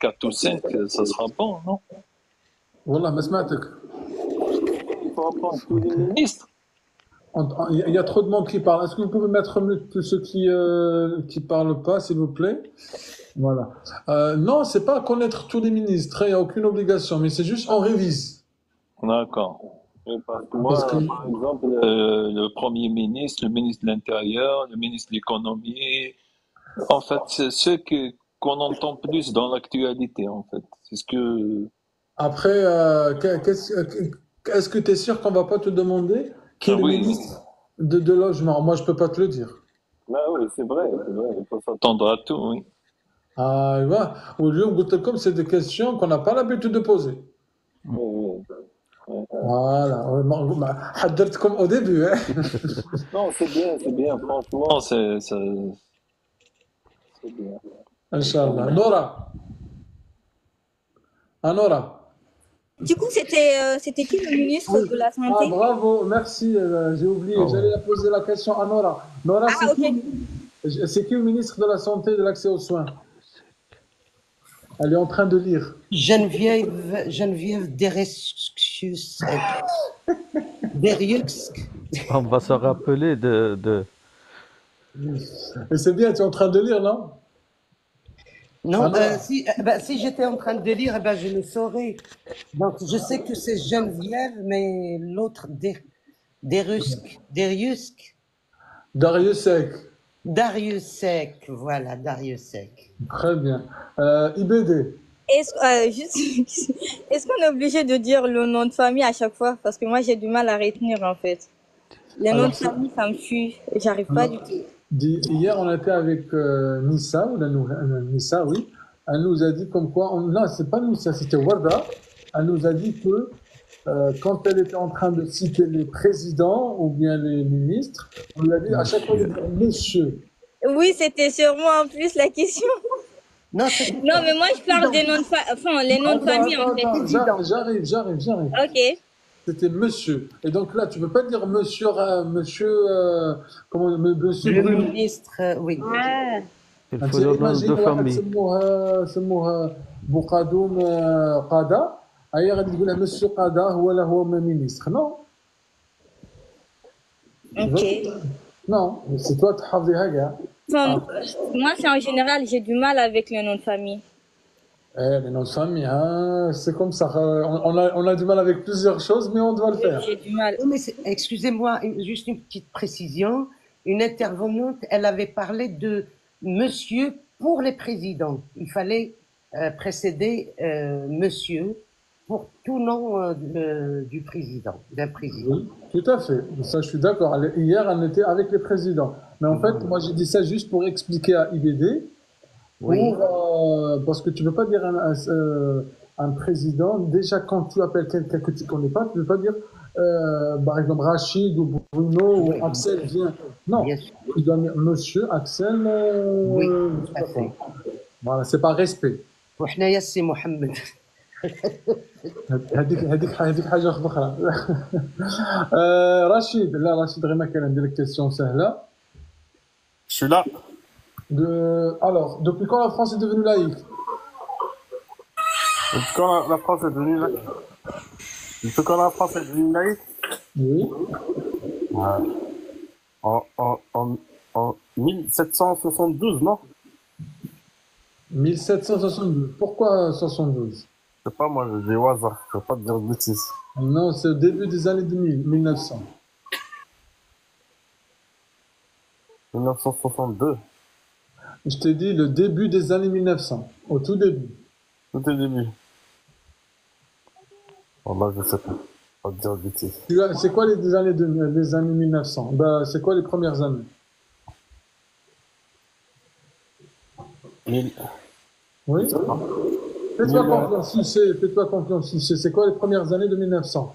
4 ou 5, ça sera bon, non? والله ما سمعتك. Il faut apprendre tous les ministres. Il y a trop de monde qui parle. Est-ce que vous pouvez mettre mute tous ceux qui parlent pas, s'il vous plaît? Voilà. Non, c'est pas connaître tous les ministres. Il n'y a aucune obligation, mais c'est juste on révise. D'accord. Oui, parce que moi, Parce que par exemple, le Premier ministre, le ministre de l'Intérieur, le ministre de l'Économie, en fait, c'est ceux qu'on entend plus dans l'actualité, en fait. C'est ce que... après, est-ce que tu es sûr qu'on va pas te demander qui est Ah le oui, ministre de logement? Moi, je peux pas te le dire. ah oui, c'est vrai, il faut s'attendre à tout, oui. Ah, au lieu comme c'est des questions qu'on n'a pas l'habitude de poser. Oui, oui. Voilà. حضرتكم au début, hein. Non, c'est bien, franchement, c'est bien. Inch'Allah. Nora. Ah, Nora. Du coup, c'était qui le ministre Oui. de la Ah, Santé? bravo, merci. J'ai oublié. Oh. J'allais la poser la question à Nora. Nora, Ah, ok. c'est qui le ministre de la Santé et de l'accès aux soins? Elle est en train de lire. Geneviève Deriusk. On va se rappeler de... Et c'est bien, tu es en train de lire, non? Non, Ah non. si j'étais en train de lire, je le saurais. Donc, je sais que c'est Geneviève, mais l'autre, Deriusk. Darius Seck. Voilà, Darius Seck. Très bien. IBD. Est-ce qu'on est obligé de dire le nom de famille à chaque fois? Parce que moi, j'ai du mal à retenir, en fait. Les noms de famille, ça me tue. J'arrive pas du tout. Hier, on était avec Nissa, Nissa, oui. Elle nous a dit comme quoi, non, c'est pas Nissa, c'était Warda. Elle nous a dit que quand elle était en train de citer les présidents ou bien les ministres, on lui a dit à chaque fois de dire monsieur. Oui, c'était sur moi en plus la question. Non, Non, mais moi, je parle des noms de famille, enfin, les noms de famille, en fait. J'arrive. Ok. C'était monsieur. Et donc là, tu peux pas dire monsieur, monsieur le Bruno. ministre, oui. Ah. Il faut le nom de famille. سموها بوقادوم قاده هي غادي تقول لها مسيو قاده هو مينيستر نو Ok. نو سي توا تحفظيها كاع Enfin, moi, c'est en général, j'ai du mal avec les noms de famille. les noms de famille c'est comme ça on a du mal avec plusieurs choses mais on doit le faire. J'ai du mal. Oh, mais excusez-moi, juste une petite précision. Une intervenante, elle avait parlé de monsieur pour les présidents. Il fallait précéder monsieur pour tout nom du président, d'un président. Oui, tout à fait. Ça, je suis d'accord. Hier, elle était avec les présidents. Mais en fait, moi, j'ai dit ça juste pour expliquer à IBD. Parce que tu ne peux pas dire un président. Déjà, quand tu appelles quelqu'un que tu ne connais pas, tu ne peux pas dire, par exemple, Rachid ou Bruno ou Axel vient. Non, tu dois dire monsieur, Axel. Oui, tout à fait. Voilà, c'est par respect. وحنايا السي محمد. هذيك حاجه اخرى. رشيد غير ما كان ندير لك كيسيون سهله. Je suis là. Alors, depuis quand la France est devenue laïque? Depuis quand la France est devenue laïque? Depuis quand la France est devenue laïque? Oui. En 1772, non? 1772. Pourquoi 72? Je sais pas, moi, je dis au hasard. Je vais pas te dire de bêtises. Non, c'est au début des années 1900. 1962. Je t'ai dit le début des années 1900. Au tout début. Tout est début. Voilà, je sais pas. Pas te dire de bêtises. C'est quoi les années 1900? C'est quoi les premières années? 1000. Oui. Fais-toi confiance, si c'est. C'est quoi les premières années de 1900?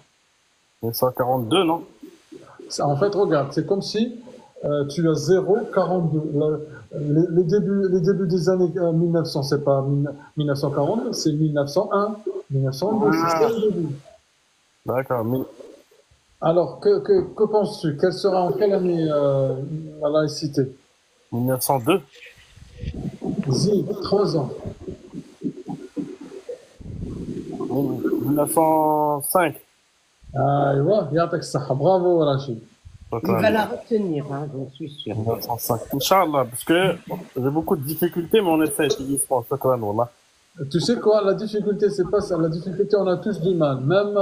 1942, non? En fait, regarde, c'est comme si tu as 0,42. Les débuts des années 1900, c'est pas 1940, c'est 1901, 1902, c'est ça Ah, le début. d'accord. Alors, que penses-tu? Quelle sera en quelle année la laïcité? 1902. Zid, 3 ans. 1905. Aïwa, yatak saha. Bravo, Rachid. Il va la retenir, hein, je suis sûr. 1905. Inch'Allah, parce que j'ai beaucoup de difficultés, mais on essaie tout doucement. Shukran, wallah. Tu sais quoi, la difficulté, c'est pas ça. La difficulté, on a tous du mal. Même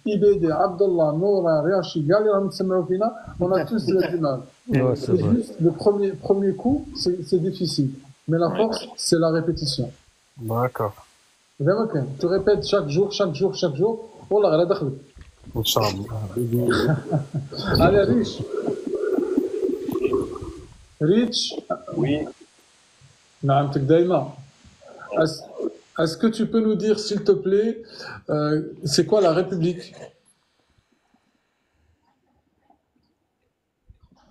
IBD, Abdullah, Noura, Rachid, Gali, Ramitsamaroufina, on a tous du mal. Ouais, c'est C'est vrai. juste le premier coup, c'est difficile. Mais la force, c'est la répétition. D'accord. Vraiment, tu répètes chaque jour, chaque jour, chaque jour. Wallah, elle a dakhlik. Inch'Allah. Allez, Rich. Rich, Oui. نعمتك دايما. Est-ce est-ce que tu peux nous dire, s'il te plaît, c'est quoi la République?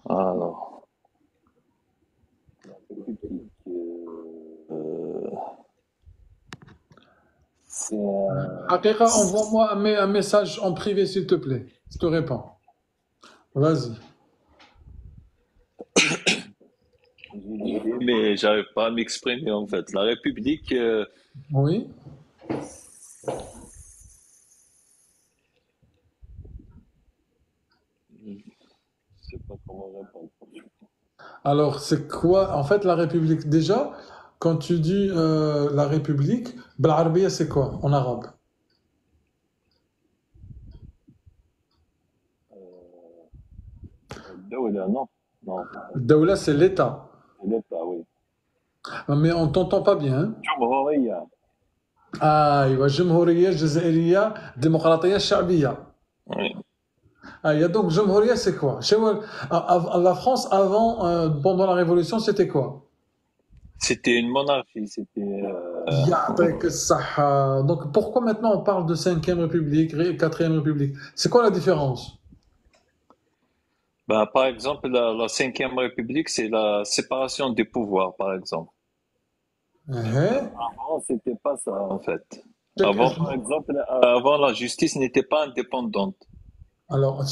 Alors, la République, c'est Haqiqa, envoie-moi un message en privé, s'il te plaît. Je te réponds. Vas-y. mais j'arrive pas à m'exprimer en fait. La République, Oui. je sais pas comment répondre. Alors, c'est quoi, en fait, la République? Déjà, quand tu dis la République, بالعربية, c'est quoi en arabe? Daoula, non, non, Daoula, c'est l'État. c'est l'État, oui. Mais on t'entend pas bien. Hein? Jumhuriya, أيوة جمهورية جزائرية ديمقراطية شعبية. oui. Donc, Jamhouria, c'est quoi? La France, avant, pendant la Révolution, c'était quoi? C'était une monarchie, c'était Ya'tak as-sahha. Donc, pourquoi maintenant on parle de 5e République, 4e République? C'est quoi la différence? ben, par exemple, la Cinquième République, c'est la séparation des pouvoirs, par exemple. Eh, Avant, c'était pas ça, en fait. check- Avant, par exemple, avant, la justice n'était pas indépendante. Alors,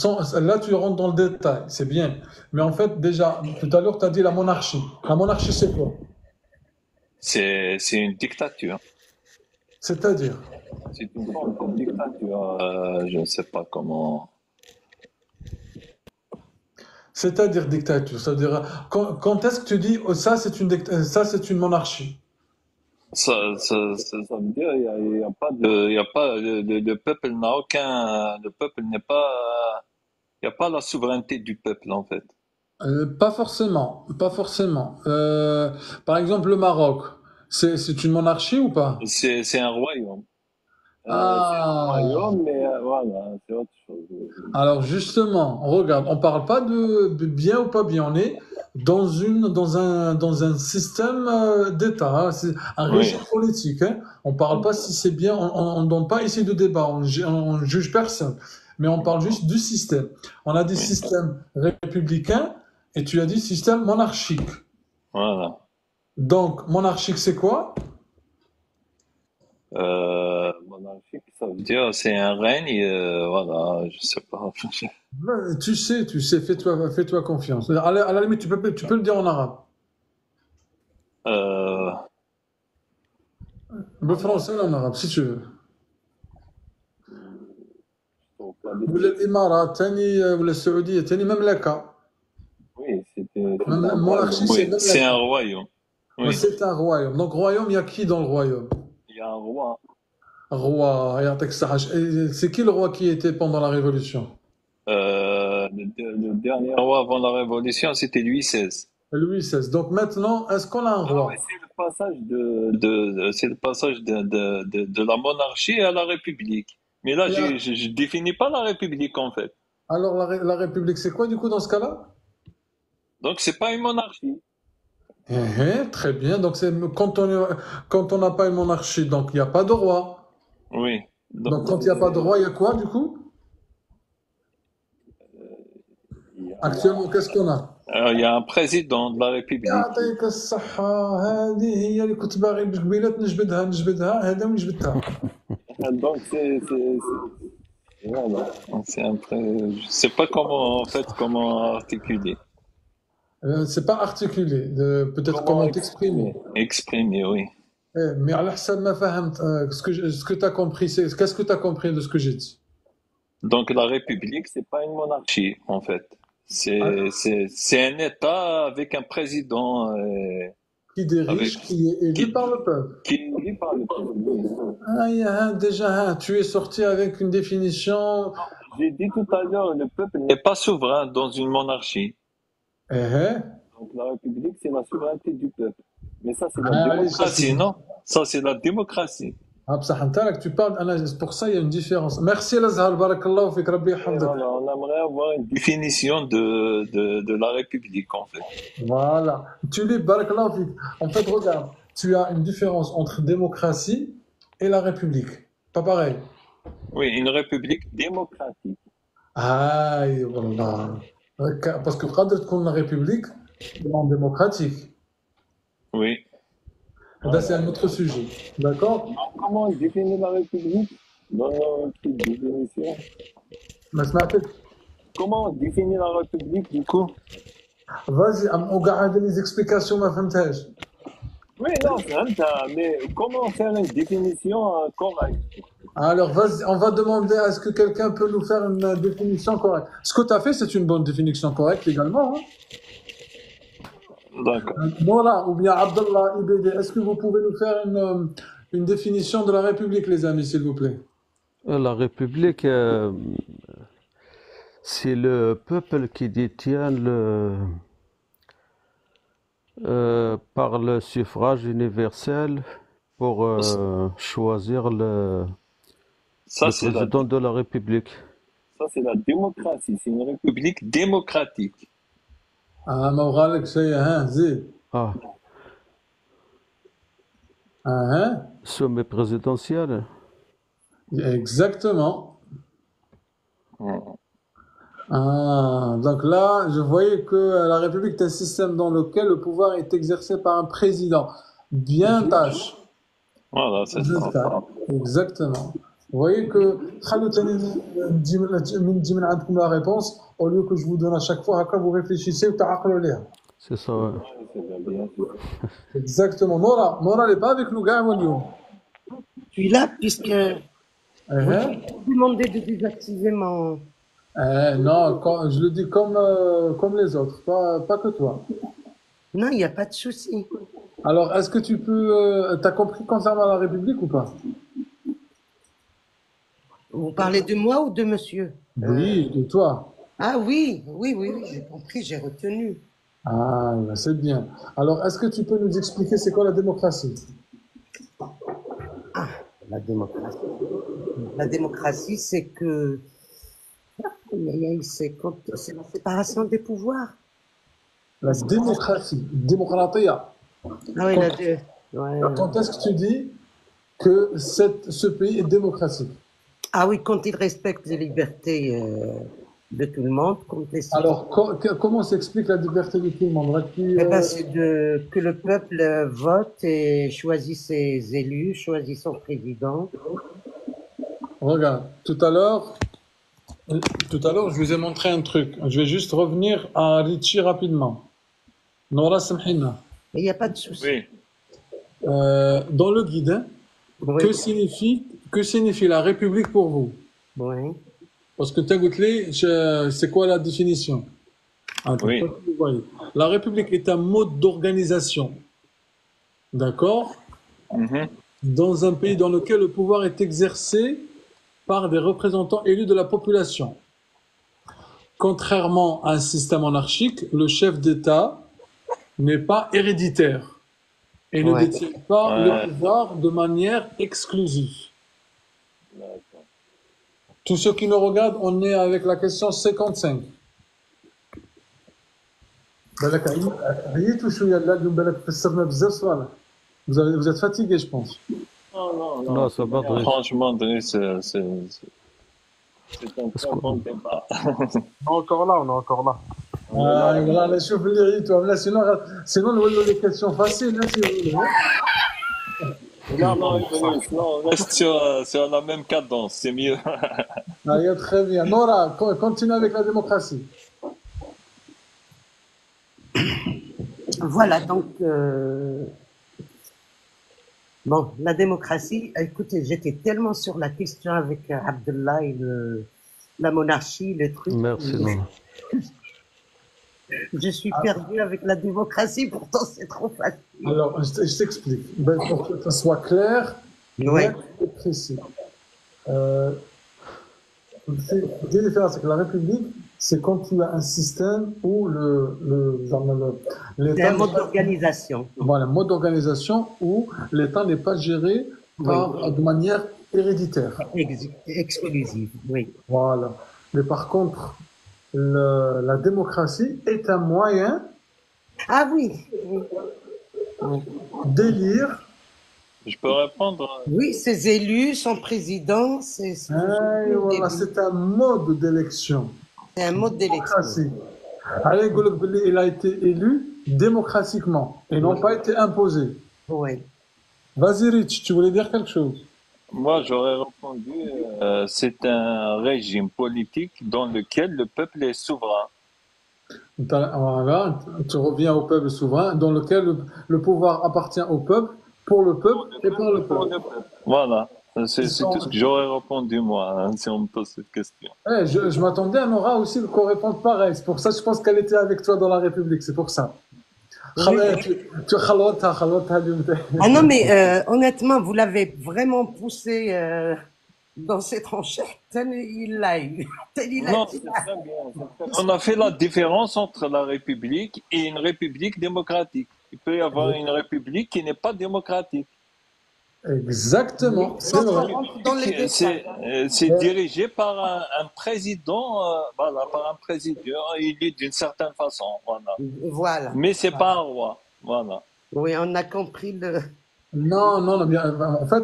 là, tu rentres dans le détail, c'est bien. Mais en fait, déjà, tout à l'heure, tu as dit la monarchie. La monarchie, c'est quoi? C'est une dictature. C'est-à-dire? C'est une forme de dictature. Je ne sais pas comment. C'est-à-dire dictature. C'est-à-dire, quand est-ce que tu dis, oh, ça, c'est une monarchie? Ça veut dire il y a pas de, il y a pas, le peuple n'a aucun, le peuple n'est pas, il n'y a pas la souveraineté du peuple, en fait. Pas forcément, pas forcément. Par exemple, le Maroc, c'est une monarchie ou pas? C'est un royaume. C'est un Ah, royaume, mais voilà, c'est autre chose. alors justement, regarde, on parle pas de bien ou pas bien, on est dans un système d'État, hein, c'est un Oui, régime politique. Hein. On parle pas si c'est bien, on ne donne pas ici de débat, on juge personne, mais on parle juste du système. On a dit oui, système républicain et tu as dit système monarchique. voilà. Donc, monarchique, c'est quoi? Monarchique, ça veut dire c'est un règne, voilà, je sais pas. Tu sais, fais-toi confiance. À la limite, tu peux le dire en arabe. Euh, Le français ou en arabe, si tu veux. faut pas Ou l'Émirat, ou la Saoudie, même la Ka. Oui, c'était Même la un monarchie, royaume. c'est Oui, même la c'est un Ka. royaume. Ouais, Oui, c'est un royaume. Donc, royaume, il y a qui dans le royaume? il y a un roi. Roi, يعطيك الصحة. Et c'est qui le roi qui était pendant la Révolution? Le dernier roi avant la Révolution, c'était Louis XVI. Louis XVI. Donc maintenant, est-ce qu'on a un Ah oui, roi? c'est le passage c'est le passage de la monarchie à la République. Mais là, Et je définis pas la République en fait. alors, la République, c'est quoi du coup dans ce cas-là? Donc c'est pas une monarchie. Très bien. Donc, quand on n'a pas une monarchie, donc il n'y a pas de roi. Oui. Donc, quand il n'y a pas de roi, il y a quoi du coup? Actuellement, qu'est-ce qu'on a? Il y a un président de la République. يعطيك الصحة، هذه هي اللي كنت باغي قبيلة نجبدها، هذا وين جبدتها. Donc, voilà. C'est un je sais pas comment, en fait, comment articuler. C'est pas articulé, peut-être comment t'exprimer. Exprimer, oui. Mais على حسب ما فهمت، ce que tu as compris, qu'est-ce que tu as compris de ce que j'ai dit? Donc, la République, c'est pas une monarchie, en fait. C'est un État avec un président Qui dirige, qui est élu par le peuple. qui est élu par le peuple. Déjà, tu es sorti avec une définition. J'ai dit tout à l'heure, le peuple n'est pas souverain dans une monarchie. Donc, la République, c'est la souveraineté du peuple. Mais ça, c'est la démocratie, non? Ça, c'est la démocratie. بصح انت راك tu parles, pour ça il y a une différence. Merci الازهر بارك الله فيك ربي يحفظك. On aimerait avoir une définition de la République, en fait. Voilà. Tu lis بارك الله فيك. En fait, regarde, tu as une différence entre démocratie et la République. Pas pareil. Oui, une République démocratique. والله. Parce que قادر تكون la République non démocratique. Oui. Là, c'est un autre sujet. D'accord? Comment on définit la République? Dans notre petite définition. Comment on définit la République, du coup? Vas-y, on garde les explications, ma femme. Oui, non, mais comment faire une définition correcte? Alors, vas-y, on va demander à ce que quelqu'un peut nous faire une définition correcte. Ce que tu as fait, c'est une bonne définition correcte également. Hein? D'accord. Voilà, ou bien Abdallah IBD, est-ce que vous pouvez nous faire une définition de la République, les amis, s'il vous plaît? La République, c'est le peuple qui détient par le suffrage universel pour choisir le président de la République. Ça, c'est la démocratie. C'est une république démocratique. ما وغالك شيء زيد. Sommet présidentiel. Exactement. Donc là, je voyais que la République est un système dans lequel le pouvoir est exercé par un président. Bien tâche. Voilà, c'est ça. Exactement. Vous voyez que la réponse, au lieu que je vous donne à chaque fois, quand vous réfléchissez, vous t'arrêtez. C'est ça, ouais. Exactement. Nora n'est pas avec nous, gars, Je suis là puisque vous demandez de désactiver mon... non, je le dis comme les autres, pas que toi. Non, il n'y a pas de souci. Alors, est-ce que tu peux... t'as compris concernant la République ou pas? Vous parlez de moi ou de monsieur? Oui, de toi. Ah oui, j'ai compris, j'ai retenu. Ah, c'est bien. Alors, est-ce que tu peux nous expliquer c'est quoi la démocratie? La démocratie. La démocratie, c'est que... C'est la séparation des pouvoirs. La démocratie. Démocratia. Ah oui, Quand est-ce que tu dis que ce pays est démocratique? Ah oui, quand il respecte les libertés de tout le monde. Alors, comment s'explique la liberté de tout le monde? C'est que le peuple vote et choisit ses élus, choisit son président. Regarde, tout à l'heure, je vous ai montré un truc. Je vais juste revenir à Richie rapidement. Nora Samhina. Il n'y a pas de souci. Oui. Dans le guide, que signifie la République pour vous? Oui. Parce que c'est quoi la définition? Oui. La République est un mode d'organisation, d'accord? Dans un pays dans lequel le pouvoir est exercé par des représentants élus de la population. Contrairement à un système monarchique, le chef d'État n'est pas héréditaire et ne détient pas le pouvoir de manière exclusive. Tous ceux qui nous regardent, on est avec la question 55. Vous êtes fatigué, je pense. Non, ça va, Driss. Franchement, Driss, c'est un très bon débat. On est encore là. Ah, voilà, là, chauffe les toi. Là, sinon, nous avons des questions faciles, hein, si vous voulez. Non, non, on reste sur la même cadence, c'est mieux. Ah, très bien. Nora, continue avec la démocratie. Voilà, donc, bon, la démocratie, écoutez, j'étais tellement sur la question avec Abdullah et la monarchie, le truc. Merci, Nora. Je suis perdu avec la démocratie, pourtant c'est trop facile. Alors, je t'explique. Ben, pour que ça soit clair, net et précis. C'est la différence avec la République, c'est quand tu as un système où l'État. C'est un mode d'organisation. Voilà, un mode d'organisation où l'État n'est pas géré de manière héréditaire. Exclusive, oui. Voilà. Mais par contre, la démocratie est un moyen d'élire. Je peux répondre? Oui, ces élus, son président, voilà, c'est un mode d'élection. C'est un mode d'élection. Il a été élu démocratiquement et non pas été imposé. Oui. Vas-y, Rich, tu voulais dire quelque chose? Moi, j'aurais répondu, c'est un régime politique dans lequel le peuple est souverain. Voilà, tu reviens au peuple souverain, dans lequel le pouvoir appartient au peuple, pour le peuple et par le peuple. Voilà, c'est tout ce que j'aurais répondu, moi, hein, si on me pose cette question. Je m'attendais à Nora aussi qu'on réponde pareil. C'est pour ça que je pense qu'elle était avec toi dans la République, c'est pour ça. Ah non, mais honnêtement, vous l'avez vraiment poussé dans ses tranchettes. Il l'a eu. Non, c'est très bien. On a fait la différence entre la République et une République démocratique. Il peut y avoir une République qui n'est pas démocratique. Exactement. C'est dirigé par un président, voilà, par un président élu d'une certaine façon. Voilà. Mais c'est pas un roi. Voilà. Oui, on a compris le. Non, bien. En fait,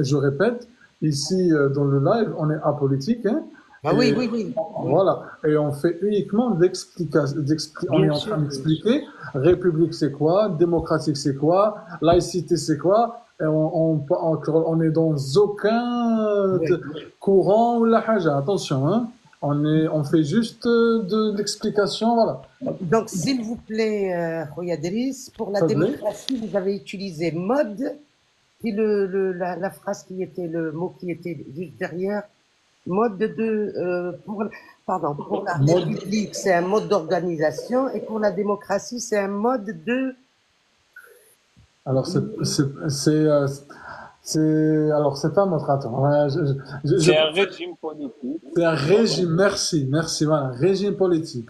je répète, ici dans le live, on est apolitique, hein. Ah oui. Voilà. Et on fait uniquement d'explication. On est en train d'expliquer République c'est quoi, démocratique c'est quoi, laïcité c'est quoi. Et on est dans aucun courant ou la haja. Attention, hein. On fait juste de l'explication, voilà. Donc, s'il vous plaît, Royadris, pour la démocratie, vous avez utilisé mode, puis la phrase qui était, le mot qui était juste derrière, mode pour la République, c'est un mode d'organisation, et pour la démocratie, c'est un mode de. Alors, c'est pas notre attends. C'est un régime politique. C'est un régime, merci, voilà, régime politique.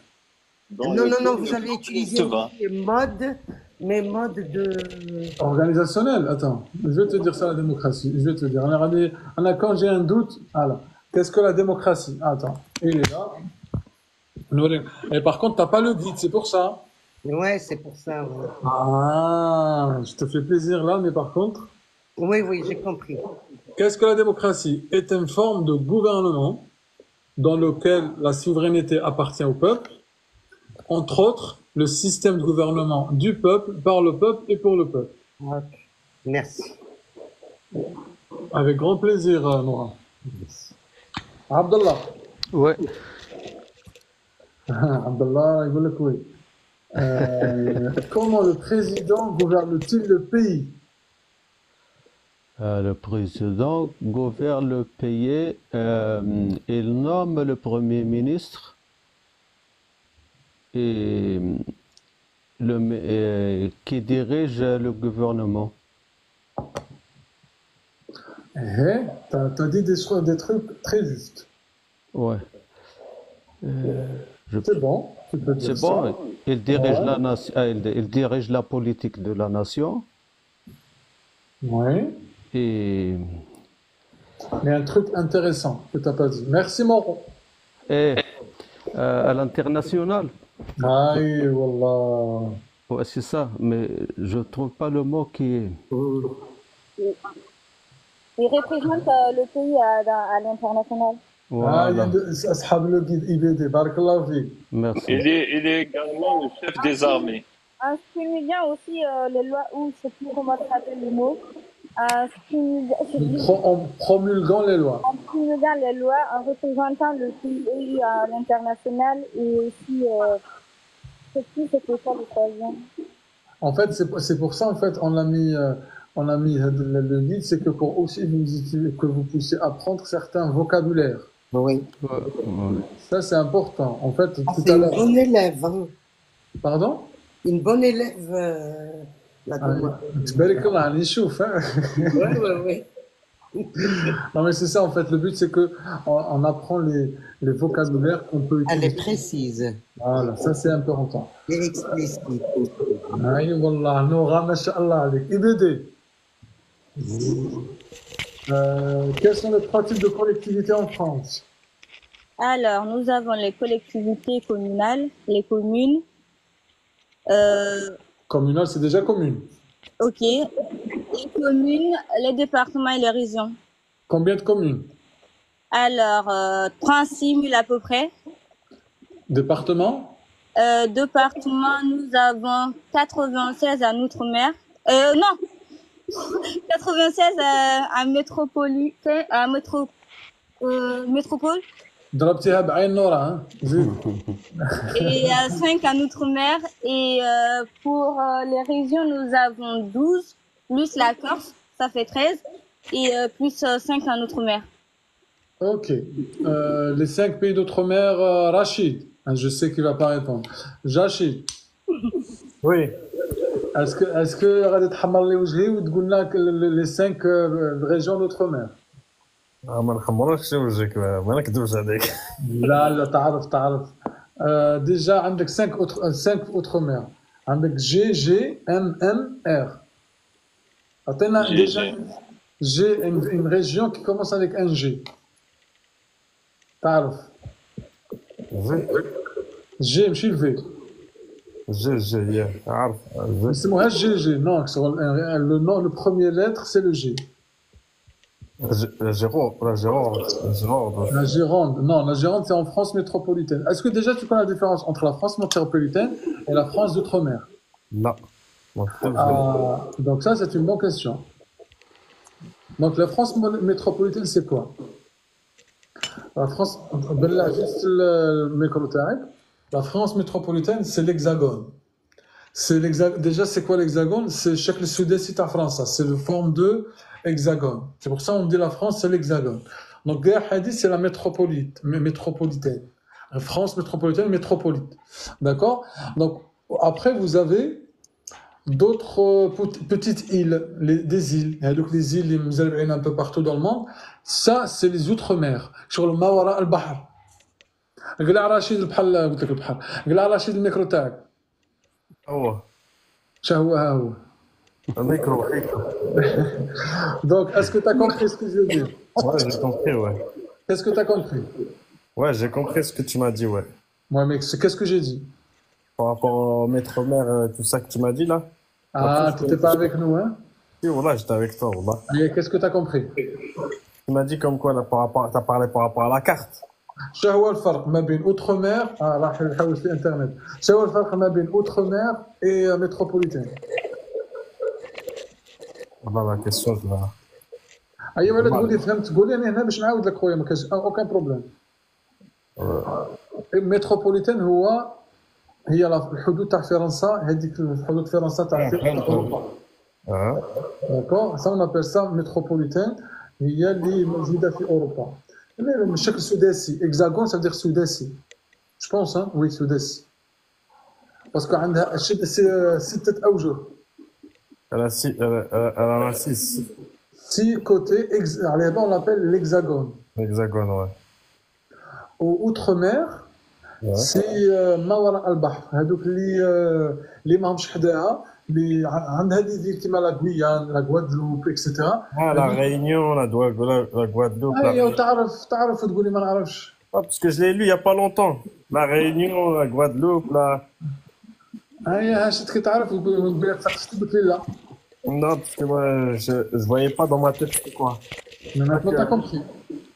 Non, vous avez utilisé mode, mais mode de. Organisationnel, attends, je vais te dire ça, la démocratie. Je vais te dire, quand j'ai un doute, alors, qu'est-ce que la démocratie? Attends, il est là. Et par contre, t'as pas le guide, c'est pour ça. Ouais, c'est pour ça. Ouais. Ah, je te fais plaisir là, mais par contre. Oui, j'ai compris. Qu'est-ce que la démocratie? Est une forme de gouvernement dans lequel la souveraineté appartient au peuple, entre autres, le système de gouvernement du peuple, par le peuple et pour le peuple. Okay. Merci. Avec grand plaisir, Nora. Yes. Abdallah. Ouais. Abdallah, il veut le couper. Comment le président gouverne-t-il le pays? Le président gouverne le pays, il nomme le premier ministre et qui dirige le gouvernement. T'as dit des trucs très justes. Ouais. C'est bon. Tu peux dire c'est bon. Ça. Il dirige la nation. Il dirige la politique de la nation. Oui. Et. Mais un truc intéressant que t'as pas dit. Merci Moro. Et à l'international. Aïe, wallah. Ouais, c'est ça, mais je trouve pas le mot qui est. Il représente le pays à l'international. Voilà. أصحاب le guide IBD, barakallahu fik. Merci. Il est également le chef des armées. En stimulant aussi les lois, ou je sais plus comment ça s'appelle le mot, En promulguant les lois. en promulguant les lois, en représentant le pays à l'international et aussi, je sais plus c'était quoi le troisième. En fait, c'est pour ça, en fait, on a mis le guide, c'est que pour aussi que vous puissiez apprendre certains vocabulaires. Oui. Ça, c'est important. En fait, tout C'est à une l'heure. bonne élève. Hein. Pardon? Une bonne élève. La تبارك الله نشوف hein. Oui. Non mais c'est ça en fait, le but c'est que on apprend les vocabulaires qu'on peut Elle utiliser. est précise. Voilà, ça c'est important. Et explicite. Aïe wallah, Noura, mashallah avec IBD. Quels sont les trois types de collectivités en France? Alors, nous avons les collectivités communales, les communes, Communal, c'est déjà commune. ok, les communes, les départements et les régions. Combien de communes? Alors, 36 000 à peu près. Département? Département, nous avons 96 à Outre-mer. Non, 96 à métropole. ضربتيها بعين نورا hein. زيد. Et 5 en Outre-mer. Et pour les régions, nous avons 12, plus la Corse, ça fait 13. Et plus 5 en Outre-mer. Ok. Les 5 pays d'outre-mer, Rachid. Je sais qu'il va pas répondre. Rachid. Oui. Est-ce que غادي تحمر لي وجهي وتقول لنا les 5 régions d'outre-mer؟ ما نحمركش وجهك ما نكذبش عليك. لا تعرف. Déjà عندك 5 outre-mer. عندك G G M M R. عطينا déjà G une région qui commence avec un G. تعرف. G ماشي الفي. G عارف. ما يسموهاش جي جي non le nom le premier lettre c'est le G. La Gironde. La Gironde, non, la Gironde c'est en France métropolitaine. Est-ce que déjà tu connais la différence entre la France métropolitaine et la France d'outre-mer? Non. Donc ça c'est une bonne question. Donc la France métropolitaine c'est quoi? La France, la France métropolitaine c'est l'hexagone. Déjà c'est quoi l'hexagone? C'est chaque sud-est à France, c'est le forme de hexagone. C'est pour ça qu'on dit la France, c'est l'hexagone. Donc, Guerre Hadith, c'est la métropolitaine. La France métropolitaine, métropolite. D'accord? Donc, après, vous avez d'autres petites îles, des îles. Et donc, les îles, les un peu partout dans le monde. Ça, c'est les outre-mer. Sur le Mawara al-Bahar. قلع رشيد البحر قلت لك البحر قلع رشيد الميكرو تاعك هو ها هو الميكرو. Donc, est-ce que tu as compris ce que je veux dire? Ouais, j'ai compris, ouais. Qu'est-ce que tu as compris? Ouais, j'ai compris ce que tu m'as dit, ouais. Ouais, mais qu'est-ce que j'ai dit? Par rapport au maître-mère, tout ça que tu m'as dit, là. Ah, tu n'étais pas avec nous, hein? Oui, voilà, j'étais avec toi, voilà. Et qu'est-ce que tu as compris? Tu m'as dit comme quoi, là, t'as parlé par rapport à la carte. شنو هو الفرق ما بين اوتر-مير راح نحاول في الانترنت شنو هو الفرق ما بين اوتر-مير et métropolitaine? Voilà la question, je la... ايوا لا تقول لي فهمت تقول لي انا هنا باش نعاود لك خويا ما كاينش اوكان بروبليم. متروبوليتان هي الحدود تاع فرنسا هذيك الحدود فرنسا تاع اوروبا. داكور سا اون ابل سا متروبوليتان هي اللي موجوده في اوروبا. الشكل سداسي اكزاغون سا دير سداسي جو بونس وي سداسي باسكو عندها 6 اوجه. Elle a 6. 6 côtés, on l'appelle l'hexagone. L'hexagone, ouais. Outre-mer, c'est ما البحر هذوك اللي ماهمش حداها اللي عندها دي فيل كيما لا غويان لا غوادلوب اكسيتيرا. La Réunion, la Guadeloupe. ايوا تعرف تقول لي ما نعرفش. Parce que je l'ai lu il y a pas longtemps. La Réunion, la Guadeloupe, la... ايوا هاش تعرف تقول لي تقول لي لا. Non, parce que moi, je voyais pas dans ma tête c'était quoi. Mais maintenant, t'as compris.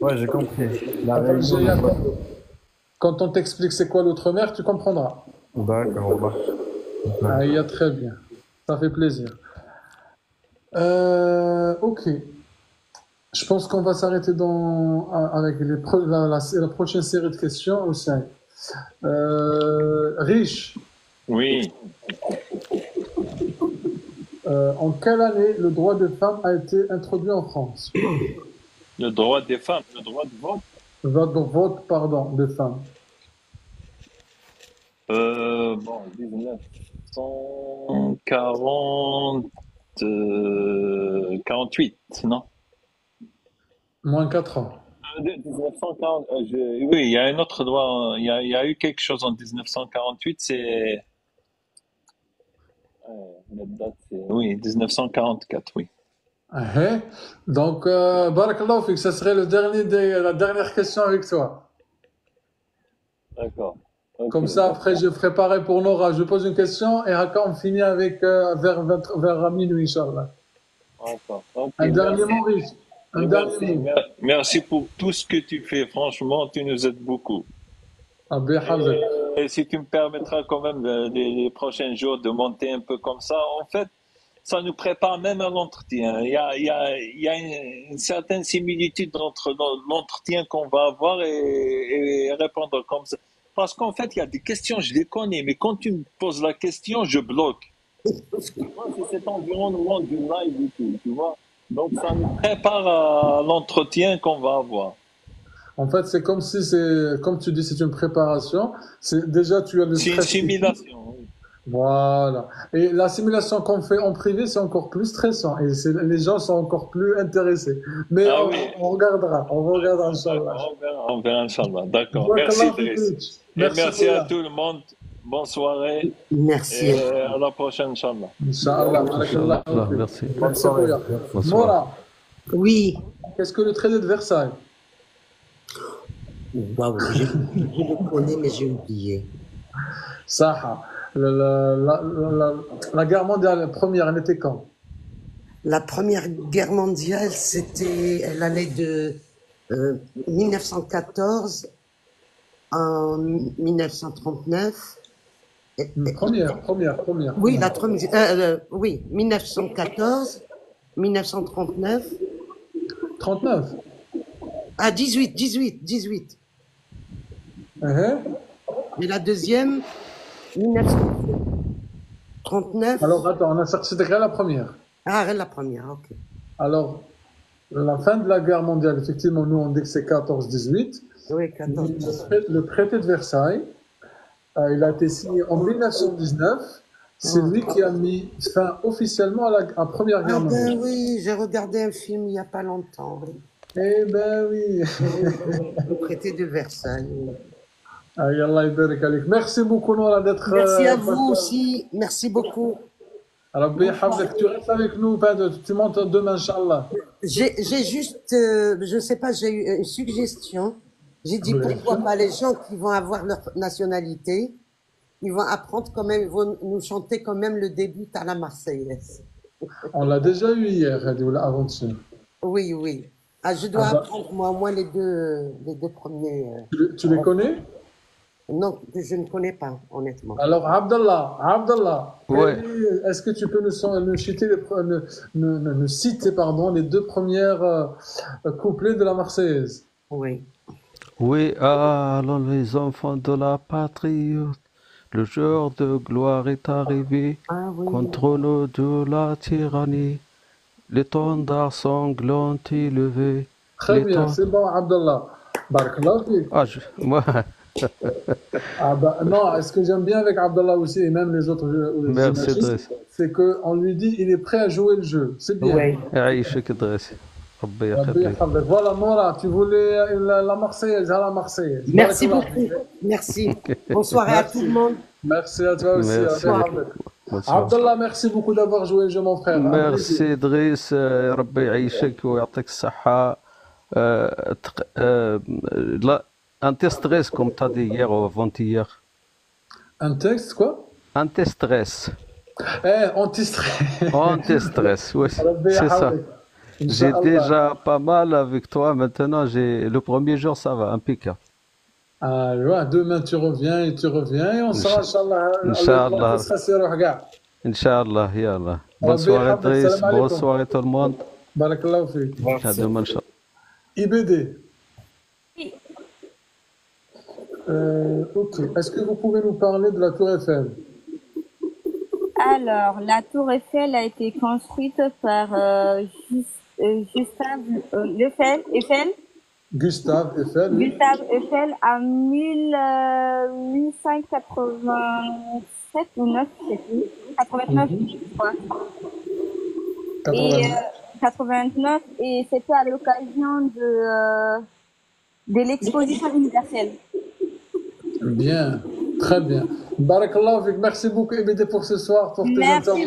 Ouais, j'ai compris. La Attends, réunion. quand on t'explique c'est quoi l'outre-mer, tu comprendras. D'accord, Ah, il y a très bien. Ça fait plaisir. Ok. Je pense qu'on va s'arrêter avec la prochaine série de questions au sein. Riche, Oui. en quelle année le droit des femmes a été introduit en France? Le droit des femmes, le droit de vote. Vote, pardon, des femmes. Bon, 1948, non? Moins 4 ans. 1940, oui, il y a un autre droit, il y a eu quelque chose en 1948, c'est... La date, oui, 1944, oui. Ah, donc, Barakallahu fik, ça serait la dernière question avec toi. D'accord. Ok. Comme ça, après, je ferai pareil pour Nora. Je pose une question et après, on finit avec vers minuit, Inch'Allah. D'accord. Ok, Un dernier merci. mot, Riche. Un dernier mot. Merci pour tout ce que tu fais. Franchement, tu nous aides beaucoup. Et si tu me permettras quand même les prochains jours de monter un peu comme ça, en fait, ça nous prépare même à l'entretien. Il y a une certaine similitude entre l'entretien qu'on va avoir et répondre comme ça. Parce qu'en fait, il y a des questions, je les connais, mais quand tu me poses la question, je bloque. Tu vois, c'est cet environnement du live et tout, tu vois. Donc, ça nous prépare à l'entretien qu'on va avoir. En fait, c'est comme si comme tu dis, c'est une préparation. Déjà, tu as le C'est une stress. simulation. Oui. Voilà. Et la simulation qu'on fait en privé, c'est encore plus stressant. Et les gens sont encore plus intéressés. Mais on regardera. On regardera, Inch'Allah. On verra, Inch'Allah. D'accord. Merci, Driss. Et merci à tout le monde. Bonne soirée. Merci. Et à la prochaine, Inch'Allah. Inch'Allah. Merci. Bonne soirée. Nora. Oui. Qu'est-ce que le traité de Versailles? Waouh, je le connais, mais j'ai oublié. Saha. La guerre mondiale première, elle était quand? La première guerre mondiale, elle allait de 1914 en 1939. Première. Oui, oui, 1914, 1939. 39. Ah, 18. Et la deuxième, 1939. Alors, attends, on a sorti de la première. Ah, la première, ok. Alors, la fin de la guerre mondiale, effectivement, nous, on dit que c'est 14-18. Oui, 14-18. Le traité de Versailles, il a été signé en 1919. C'est lui qui a mis fin officiellement à la Première Guerre mondiale. Ben oui, j'ai regardé un film il n'y a pas longtemps. Oui. Eh ben oui. Le traité de Versailles. Merci beaucoup, Nora, d'être. Merci à vous aussi. Merci beaucoup. Alors, tu restes avec nous, tu montes demain, Inch'Allah. J'ai juste, je ne sais pas, j'ai eu une suggestion. J'ai dit pourquoi pas les gens qui vont avoir leur nationalité, ils vont apprendre quand même, ils vont nous chanter quand même le début à la Marseillaise. On l'a déjà eu hier, avant-hier. Oui. Ah, je dois apprendre moi au moins les deux premiers. Tu les connais? Non, je ne connais pas, honnêtement. Alors, Abdallah, ouais. Est-ce que tu peux nous citer les deux premières couplets de la Marseillaise? Oui. Oui, allons les enfants de la patrie, le jour de gloire est arrivé, contre nous de la tyrannie, l'étendard sanglant élevé. Très bien, c'est bon, Abdallah. Barakallahu fik. Moi. Non, ce que j'aime bien avec Abdallah aussi, et même les autres Merci, c'est qu'on lui dit il est prêt à jouer le jeu. C'est bien. Oui. Voilà, Nora, tu voulais la Marseillaise, à la Marseillaise. Merci beaucoup. Merci. Bonsoir à tout le monde. Merci à toi aussi. Abdallah, merci beaucoup d'avoir joué le jeu, mon frère. Merci, Driss. Rabbi Aïchek, ou Yatek Saha. Anti-stress, comme tu as dit hier ou avant-hier. Un texte, quoi? Anti-stress. Anti-stress. Anti-stress, oui, c'est ça. J'ai Inch'Allah. déjà pas mal avec toi. Maintenant, le premier jour, ça va, impeccable. Ah, ouais, demain tu reviens et on sera, Inch'Allah, Inch'Allah. Inch'Allah. Inch'Allah, yallah. Bonne soirée, Driss. Bonne soirée, tout le monde. Barakallahu fik. À demain, Inch'Allah. IBD. Ok. Est-ce que vous pouvez nous parler de la Tour Eiffel? Alors, la tour Eiffel a été construite par Gustave Gustave Eiffel. Gustave Eiffel en 1887 ou 9, je sais plus. 89, je crois. 89, et c'était à l'occasion de l'exposition universelle. Bien, très bien. Barakallahu fik. Merci beaucoup, IBD, pour ce soir, pour tes interventions.